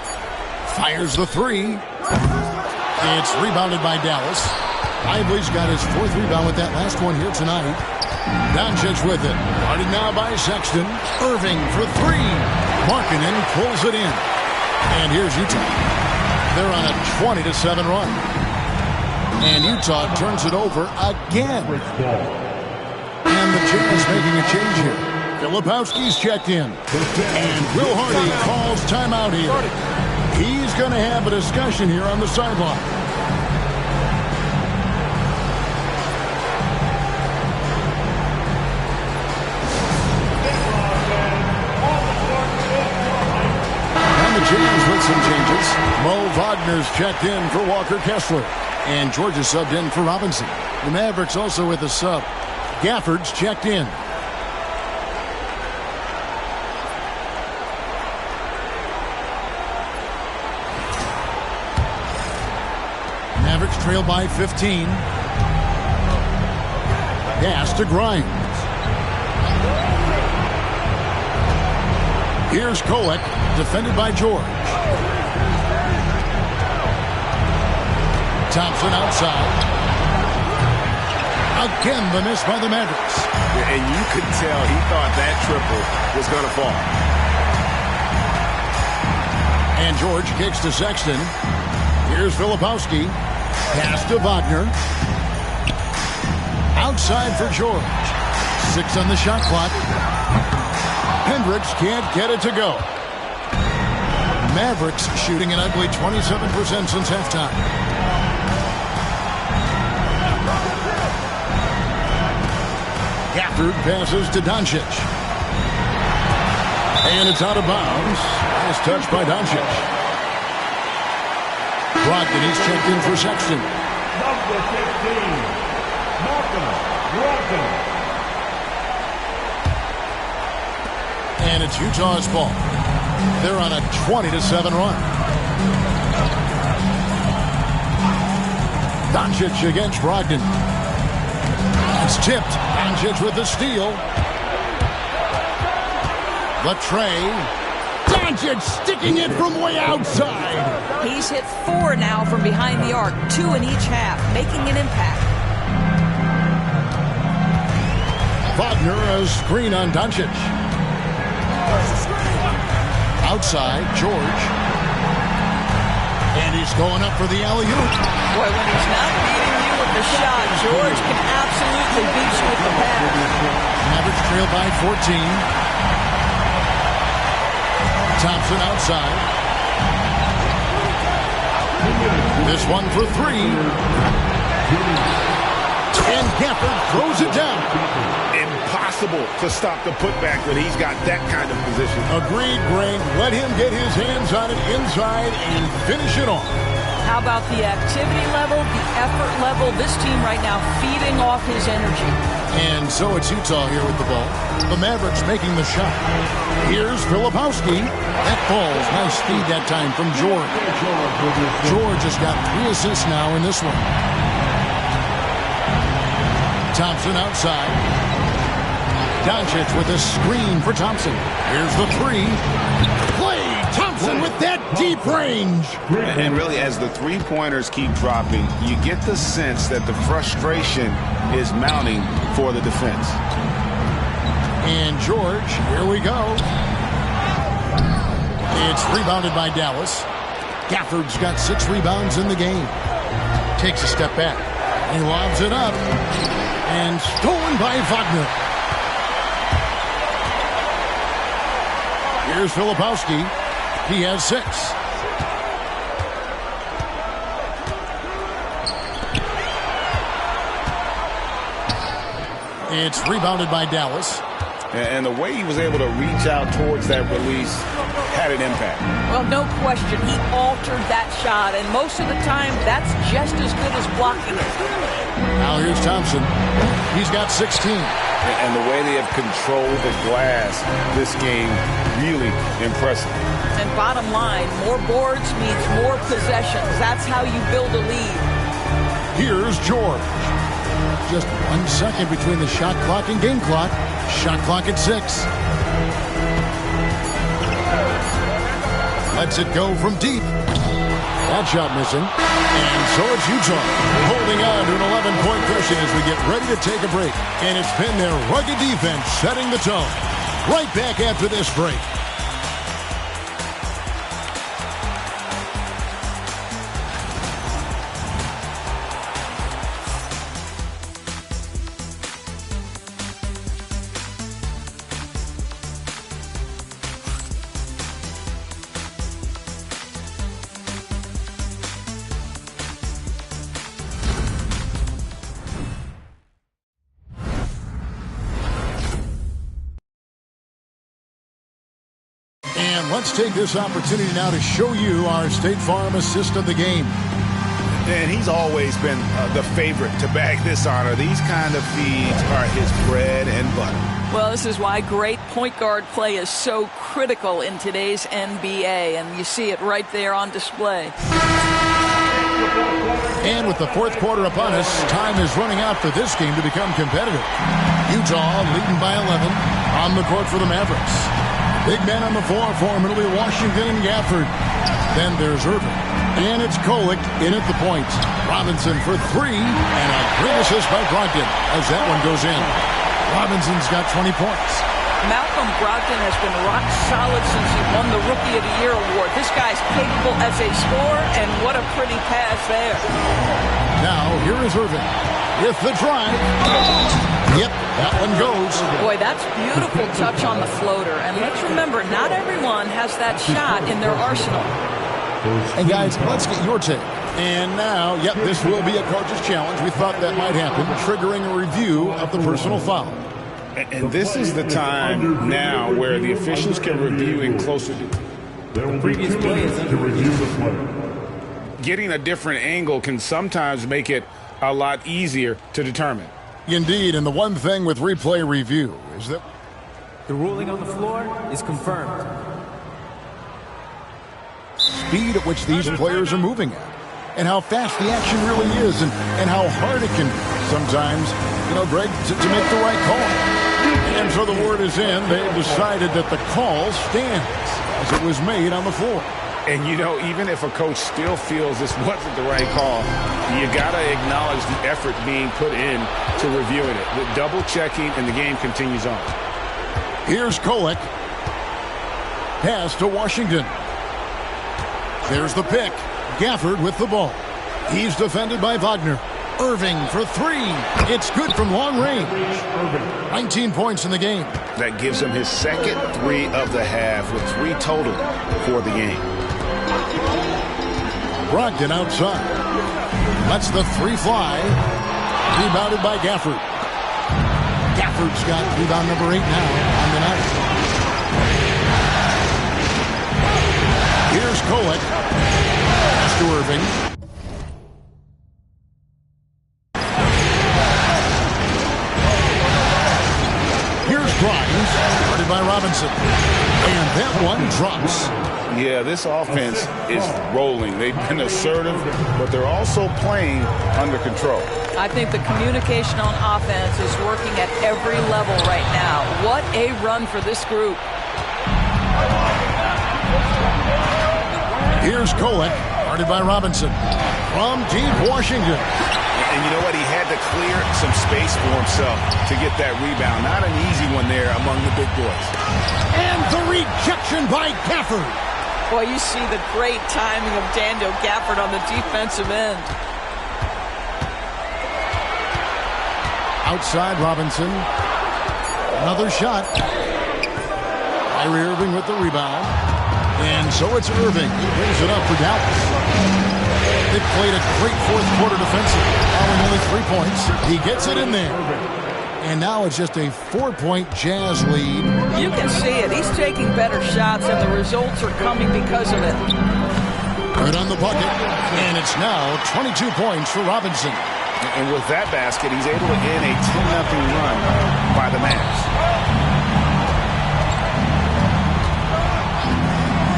Fires the three. It's rebounded by Dallas. Lively's got his 4th rebound with that last one here tonight. Doncic with it. Guarded now by Sexton. Irving for 3. Markkanen pulls it in. And here's Utah. They're on a 20-7 run. And Utah turns it over again. And the Jazz making a change here. Filipowski's checked in. And Will Hardy calls timeout here. He's going to have a discussion here on the sideline. And the Jazz with some changes. Mo Wagner's checked in for Walker Kessler. And George is subbed in for Robinson. The Mavericks also with a sub. Gafford's checked in. Mavericks trail by 15. Pass to Grimes. Here's Kolek, defended by George. Thompson outside. Again, the miss by the Mavericks. And you could tell he thought that triple was going to fall. And George kicks to Sexton. Here's Filipowski. Pass to Wagner. Outside for George. 6 on the shot clock. Hendricks can't get it to go. Mavericks shooting an ugly 27% since halftime. Gafford passes to Doncic. And it's out of bounds. Nice touch by Doncic. Brogdon, he's checked in for Sexton. Number 15, Brogdon. And it's Utah's ball. They're on a 20-7 run. Doncic against Brogdon. It's tipped. Doncic with the steal. The tray. Doncic sticking it from way outside. He's hit 4 now from behind the arc, 2 in each half, making an impact. Wagner, a screen on Doncic. Outside, George. And he's going up for the alley-oop. Boy, when he's not beating you with the shot, George can absolutely beat you with the pass. Mavericks trail by 14. Thompson outside. This one for 3. And Gafford throws it down. Impossible to stop the putback when he's got that kind of position. Agreed, Greg. Let him get his hands on it inside and finish it off. How about the activity level, the effort level? This team right now feeding off his energy. And so it's Utah here with the ball. The Mavericks making the shot. Here's Filipowski. That ball's nice speed that time from George. George has got 3 assists now in this one. Thompson outside. Doncic with a screen for Thompson. Here's the three. Klay Thompson with that deep range. And really, as the three-pointers keep dropping, you get the sense that the frustration is mounting for the defense. And George, here we go. It's rebounded by Dallas. Gafford's got 6 rebounds in the game. Takes a step back. He lobs it up. And stolen by Wagner. Here's Filipowski. He has 6. It's rebounded by Dallas. And the way he was able to reach out towards that release had an impact. Well, no question. He altered that shot, and most of the time, that's just as good as blocking it. Now here's Thompson. He's got 16. And the way they have controlled the glass this game, really impressive. And bottom line, more boards means more possessions. That's how you build a lead. Here's George. Just 1 second between the shot clock and game clock. Shot clock at 6. Lets it go from deep. That shot missing. And so it's Utah holding on to an 11-point cushion as we get ready to take a break. And it's been their rugged defense setting the tone. Right back after this break. And let's take this opportunity now to show you our State Farm assist of the game. And he's always been the favorite to bag this honor. These kind of feeds are his bread and butter. Well, this is why great point guard play is so critical in today's NBA, and you see it right there on display. And with the fourth quarter upon us, time is running out for this game to become competitive. Utah leading by 11 on the court for the Mavericks. Big man on the floor for him. It'll be Washington and Gafford. Then there's Irving. And it's Kolek in at the point. Robinson for 3. And a great assist by Brogdon as that one goes in. Robinson's got 20 points. Malcolm Brogdon has been rock solid since he won the Rookie of the Year award. This guy's capable as a scorer, and what a pretty pass there. Now, here is Irving with the drive. Yep, that one goes. Boy, that's beautiful touch on the floater. And let's remember, not everyone has that shot in their arsenal. And guys, let's get your take. And now, yep, this will be a coach's challenge. We thought that might happen, triggering a review of the personal foul. And this is the time now where the officials can review in closer The previous play is to review the play. Getting a different angle can sometimes make it a lot easier to determine. Indeed, and the one thing with replay review is that the ruling on the floor is confirmed. Speed at which these players are moving at, and how fast the action really is, and how hard it can be sometimes, Greg, to make the right call. And so the word is in. They've decided that the call stands as it was made on the floor. And, even if a coach still feels this wasn't the right call, you got to acknowledge the effort being put in to reviewing it. The double checking, and the game continues on. Here's Kolek. Pass to Washington. There's the pick. Gafford with the ball. He's defended by Wagner. Irving for 3. It's good from long range. 19 points in the game. That gives him his second 3 of the half with 3 total for the game. Brogdon outside. Lets the 3 fly. Rebounded by Gafford. Gafford's got rebound number 8 now on the night. Here's Kolek. Pass to Irving. Here's Grimes, guarded by Robinson. And that one drops. Yeah, this offense is rolling. They've been assertive, but they're also playing under control. I think the communication on offense is working at every level right now. What a run for this group. Here's Kolek, guarded by Robinson. From deep Washington. And you know what? He had to clear some space for himself to get that rebound. Not an easy one there among the big boys. And the rejection by Gafford. Boy, you see the great timing of Daniel Gafford on the defensive end. Outside Robinson. Another shot. Kyrie Irving with the rebound. And so it's Irving who brings it up for Dallas. They played a great fourth quarter defensive. Allowing only 3 points. He gets it in there. And now it's just a 4-point Jazz lead. You can see it. He's taking better shots, and the results are coming because of it. Right on the bucket. And it's now 22 points for Robinson. And with that basket, he's able to end a 10-0 run by the Mavs.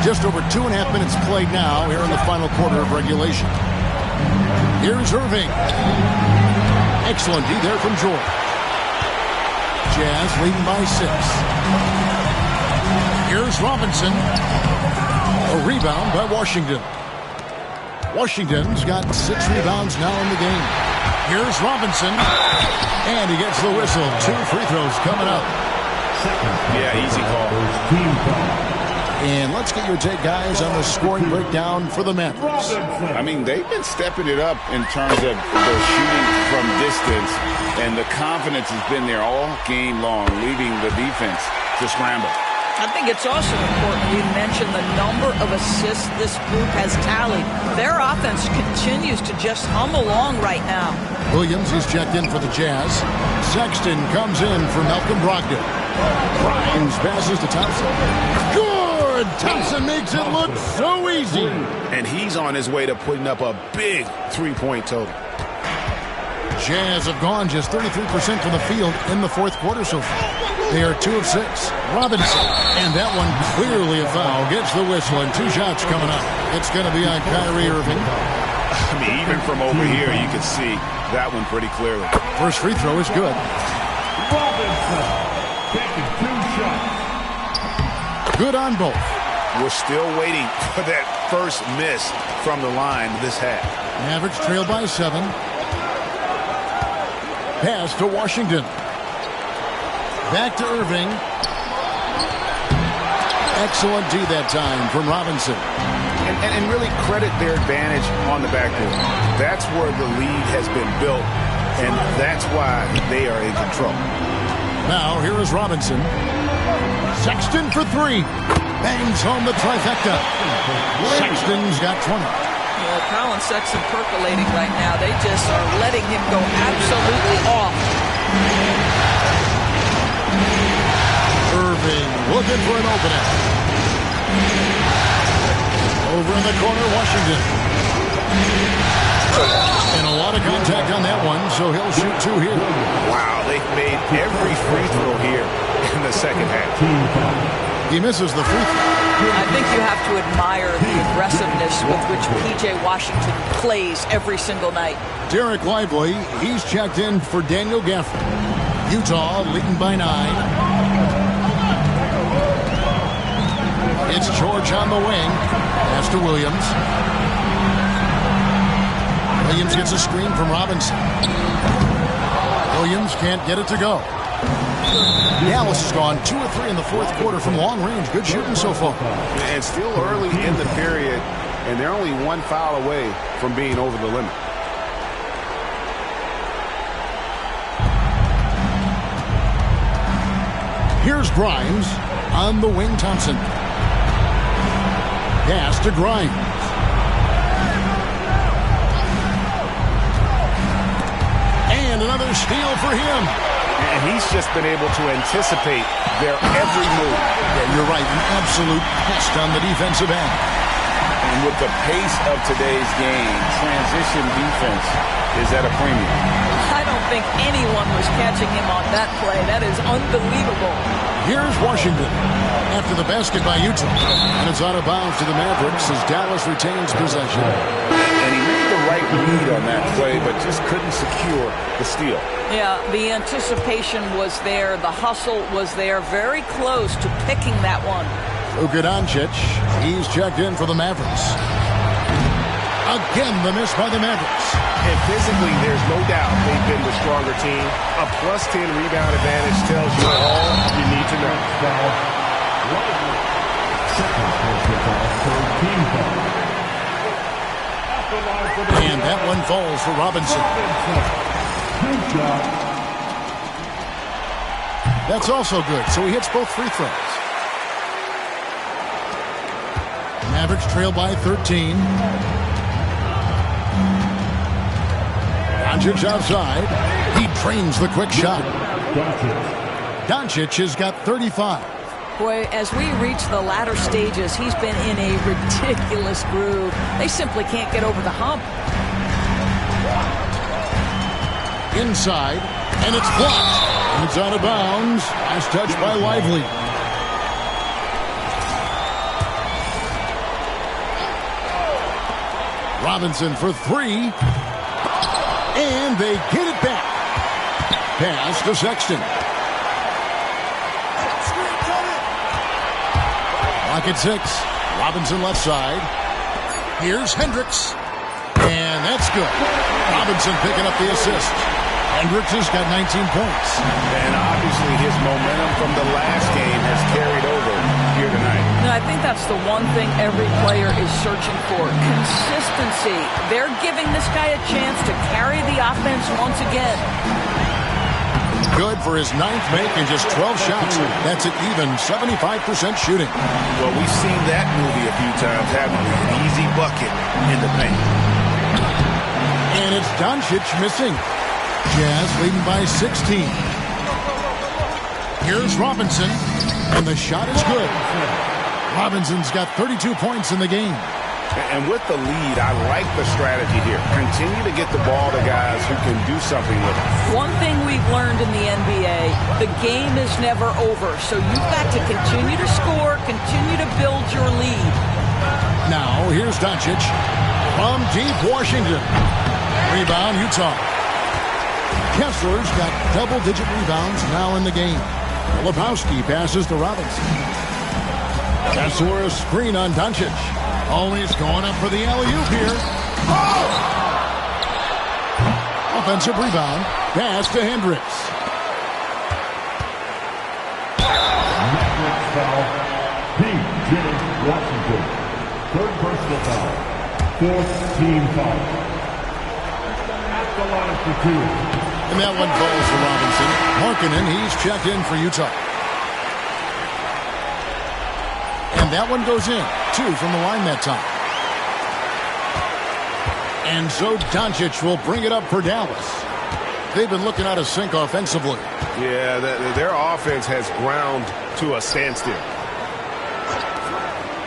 Just over 2.5 minutes played now here in the final quarter of regulation. Here's Irving. Excellent D there from George. Jazz leading by 6. Here's Robinson. A rebound by Washington. Washington's got 6 rebounds now in the game. Here's Robinson. And he gets the whistle. 2 free throws coming up. Yeah, easy call. And let's get your take, guys, on the scoring breakdown for the Mavericks. I mean, they've been stepping it up in terms of their shooting from distance, and the confidence has been there all game long, leaving the defense to scramble. I think it's also important we mention the number of assists this group has tallied. Their offense continues to just hum along right now. Williams is checked in for the Jazz. Sexton comes in for Malcolm Brogdon. Grimes passes to Thompson. Good! Thompson makes it look so easy. And he's on his way to putting up a big 3-point total. Jazz have gone just 33% from the field in the fourth quarter so far. They are 2 of 6. Robinson, and that one clearly a foul, gets the whistle, and 2 shots coming up. It's going to be on Kyrie Irving. I mean, even from over here, you can see that one pretty clearly. First free throw is good. Robinson taking 2 shots. Good on both. We're still waiting for that first miss from the line this half. Mavericks trail by 7. Pass to Washington. Back to Irving. Excellent D that time from Robinson. And really credit their advantage on the backboard. That's where the lead has been built, and that's why they are in control. Now here is Robinson. Sexton for 3. Bangs home the trifecta. Sexton's got 20. Colin Sexton percolating right now. They just are letting him go absolutely off. Irving looking for an opening. Over in the corner, Washington. And a lot of contact on that one, so he'll shoot 2 here. Wow, they've made every free throw here in the second half. He misses the free throw. I think you have to admire the aggressiveness with which P.J. Washington plays every single night. Derek Lively, he's checked in for Daniel Gafford. Utah leading by 9. It's George on the wing. Pass to Williams. Williams gets a screen from Robinson. Williams can't get it to go. Dallas has gone 2 of 3 in the fourth quarter from long range. Good shooting so far. And still early in the period, and they're only 1 foul away from being over the limit. Here's Grimes on the wing. Thompson. Pass to Grimes. And another steal for him. And he's just been able to anticipate their every move. Yeah, you're right. An absolute pest on the defensive end. And with the pace of today's game, transition defense is at a premium. I don't think anyone was catching him on that play. That is unbelievable. Here's Washington after the basket by Utah. And it's out of bounds to the Mavericks as Dallas retains possession. And he made the right read on that play, but just couldn't secure the steal. Yeah, the anticipation was there. The hustle was there. Very close to picking that one. Luka Doncic, he's checked in for the Mavericks. Again, the miss by the Mavericks. And physically, there's no doubt they've been the stronger team. A plus 10 rebound advantage tells you all you need to know. And that one falls for Robinson. That's also good, so he hits both free throws. Mavericks trail by 13. Doncic outside. He drains the quick shot. Doncic has got 35. Boy, as we reach the latter stages, he's been in a ridiculous groove. They simply can't get over the hump. Inside, and it's blocked. And it's out of bounds. Nice touch by Lively. Robinson for three. And they get it back. Pass to Sexton. Lock at 6. Robinson left side. Here's Hendricks. And that's good. Robinson picking up the assist. Hendricks has got 19 points. And obviously his momentum from the last game has carried over here tonight. No, I think that's the one thing every player is searching for. Consistency. They're giving this guy a chance to carry the offense once again. Good for his 9th make and just 12 shots. That's an even 75% shooting. Well, we've seen that movie a few times, haven't we? An easy bucket in the paint. And it's Doncic missing. Jazz leading by 16. Here's Robinson, and the shot is good. Robinson's got 32 points in the game. And with the lead, I like the strategy here. Continue to get the ball to guys who can do something with it. One thing we've learned in the NBA, the game is never over. So you've got to continue to score, continue to build your lead. Now, here's Doncic from deep Washington. Rebound, Utah. Kessler's got double-digit rebounds now in the game. Lepowski passes to Robinson. Kessler a screen on Doncic. Always going up for the alley-oop here. Oh! Offensive rebound. Pass to Hendricks. Mavericks foul. P.J. Washington. Third personal foul. Fourth team foul. At the line for 2. And that one falls for Robinson. Markkanen, he's checked in for Utah. And that one goes in. 2 from the line that time. And so Doncic will bring it up for Dallas. They've been looking out of sync offensively. Yeah, their offense has ground to a standstill.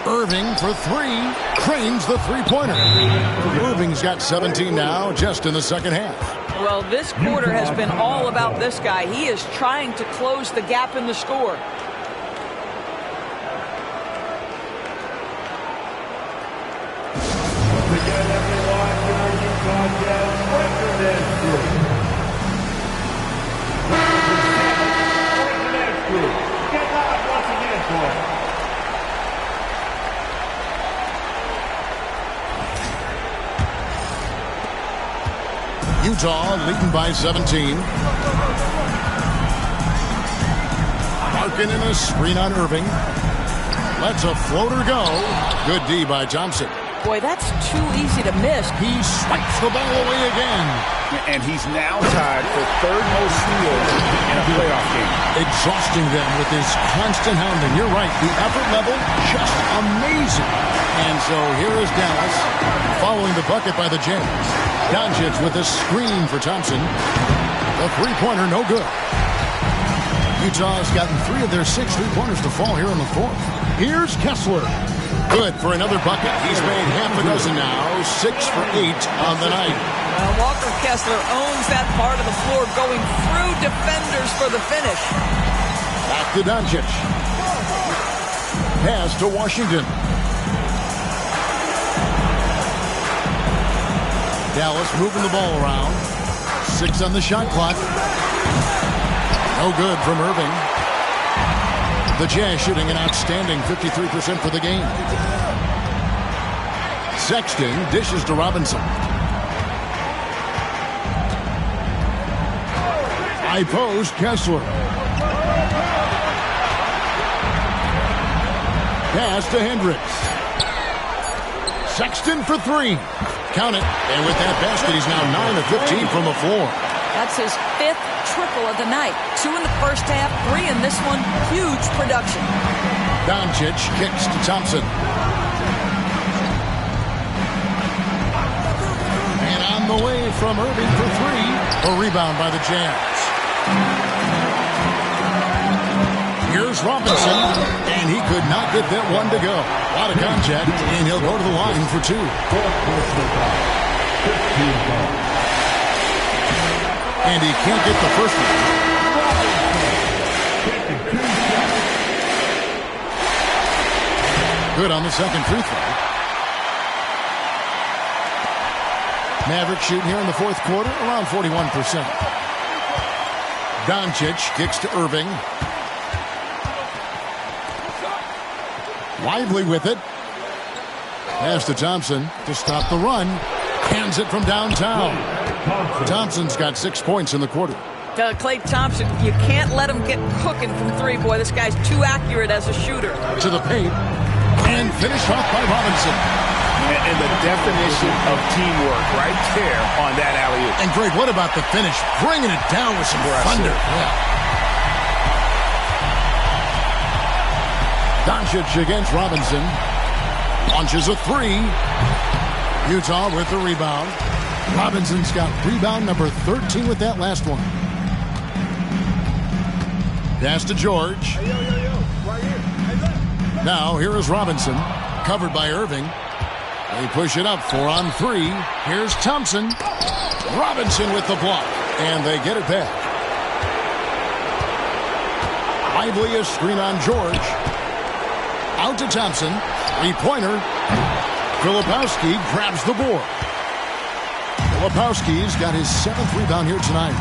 Irving for 3. Cranes the three-pointer. Irving's got 17 now, just in the second half. Well, this quarter has been all about this guy. He is trying to close the gap in the score. Once again, everyone, your Utah Jazz Western Edge Group. Western Edge Group. Get loud once again for it. Utah leading by 17. Markkanen a screen on Irving. Lets a floater go. Good D by Thompson. Boy, that's too easy to miss. He swipes the ball away again. And he's now tied for third most steals in a playoff game. Exhausting them with his constant hounding. You're right. The effort level, just amazing. And so here is Dallas following the bucket by the Jazz. Doncic with a screen for Thompson. The three-pointer, no good. Utah's gotten 3 of their 6 three-pointers to fall here in the 4th. Here's Kessler. Good for another bucket. He's made half a dozen now. 6 for 8 on the night. Walker Kessler owns that part of the floor, going through defenders for the finish. Back to Doncic. Pass to Washington. Dallas moving the ball around. 6 on the shot clock. No good from Irving. The Jazz shooting an outstanding 53% for the game. Sexton dishes to Robinson. High post, Kessler. Pass to Hendricks. Sexton for 3. Count it. And with that basket, he's now 9 of 15 from the floor. That's his 5th triple of the night. 2 in the first half, 3 in this one. Huge production. Doncic kicks to Thompson. And on the way from Irving for 3. A rebound by the Jazz. Here's Robinson, and he could not get that one to go. A lot of contact, and he'll go to the line for 2. And he can't get the first one. Good on the second free throw. Mavericks shooting here in the fourth quarter, around 41%. Doncic kicks to Irving. Lively with it. Pass to Thompson to stop the run. Hands it from downtown. Thompson's got 6 points in the quarter. Klay Thompson, you can't let him get cooking from 3. Boy, this guy's too accurate as a shooter. To the paint. And finished off by Robinson. And the definition of teamwork right there on that alley-oop. And Greg, what about the finish? Bringing it down with some thunder. Yeah. Doncic against Robinson. Launches a 3. Utah with the rebound. Robinson's got rebound number 13 with that last one. Pass to George. Now here is Robinson. Covered by Irving. They push it up. 4 on 3. Here's Thompson. Robinson with the block. And they get it back. Lively a screen on George. Out to Thompson. 3-pointer. Filipowski grabs the board. Filipowski's got his 7th rebound here tonight.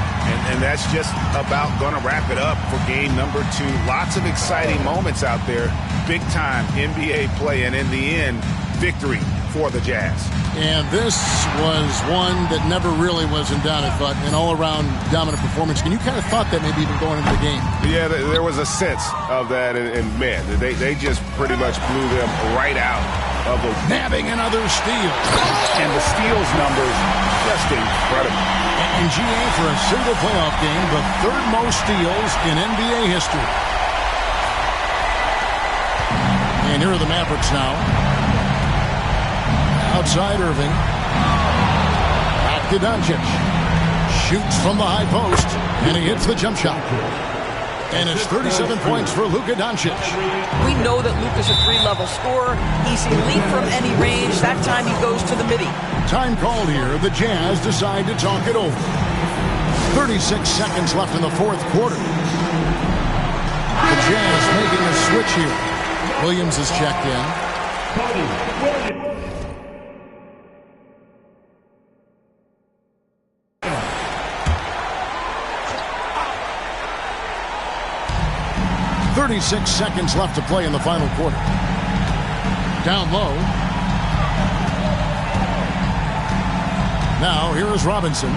And that's just about going to wrap it up for game number 2. Lots of exciting moments out there. Big-time NBA play. And in the end, victory for the Jazz. And this was one that never really was in doubt, I thought, an all-around dominant performance. And you kind of thought that maybe even going into the game. Yeah, there was a sense of that, and man, they just pretty much blew them right out of the... Nabbing another steal. And the steals numbers, just incredible. And GA for a single playoff game, the 3rd most steals in NBA history. And here are the Mavericks now. Outside Irving. Back to Doncic. Shoots from the high post. And he hits the jump shot. And it's 37 points for Luka Doncic. We know that Luka's a 3-level scorer. He's elite from any range. That time he goes to the midi. Time called here. The Jazz decide to talk it over. 36 seconds left in the fourth quarter. The Jazz making a switch here. Williams is checked in. 36 seconds left to play in the final quarter. Down low. Now here is Robinson.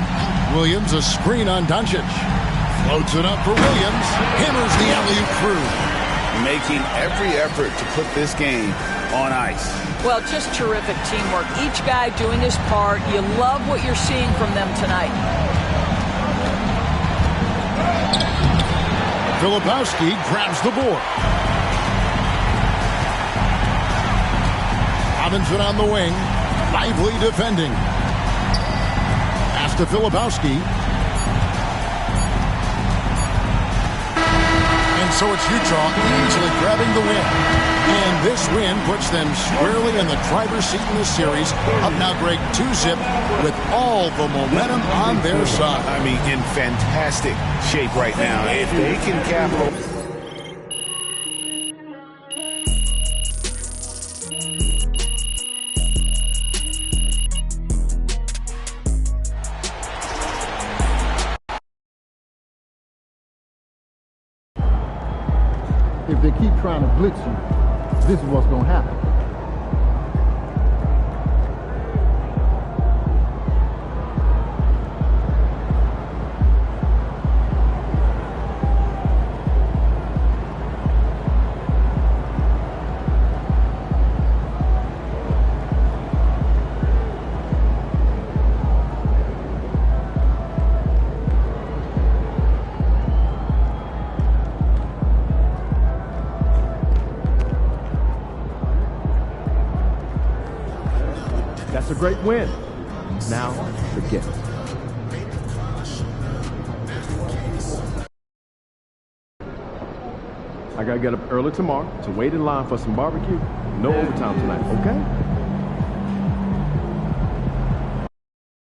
Williams a screen on Doncic. Floats it up for Williams. Hammers the alley-oop through. Making every effort to put this game on ice. Well, just terrific teamwork. Each guy doing his part. You love what you're seeing from them tonight. Filipowski grabs the board. Robinson on the wing. Lively defending. Pass to Filipowski. And So it's Utah easily grabbing the win. And this win puts them squarely in the driver's seat in this series. Up now, Greg, 2-zip with all the momentum on their side. I mean, in fantastic shape right now. If they can capitalize. If they keep trying to blitz you, this is what's going to happen. That's a great win. Now, forget it. I gotta get up early tomorrow to wait in line for some barbecue. No overtime tonight, okay?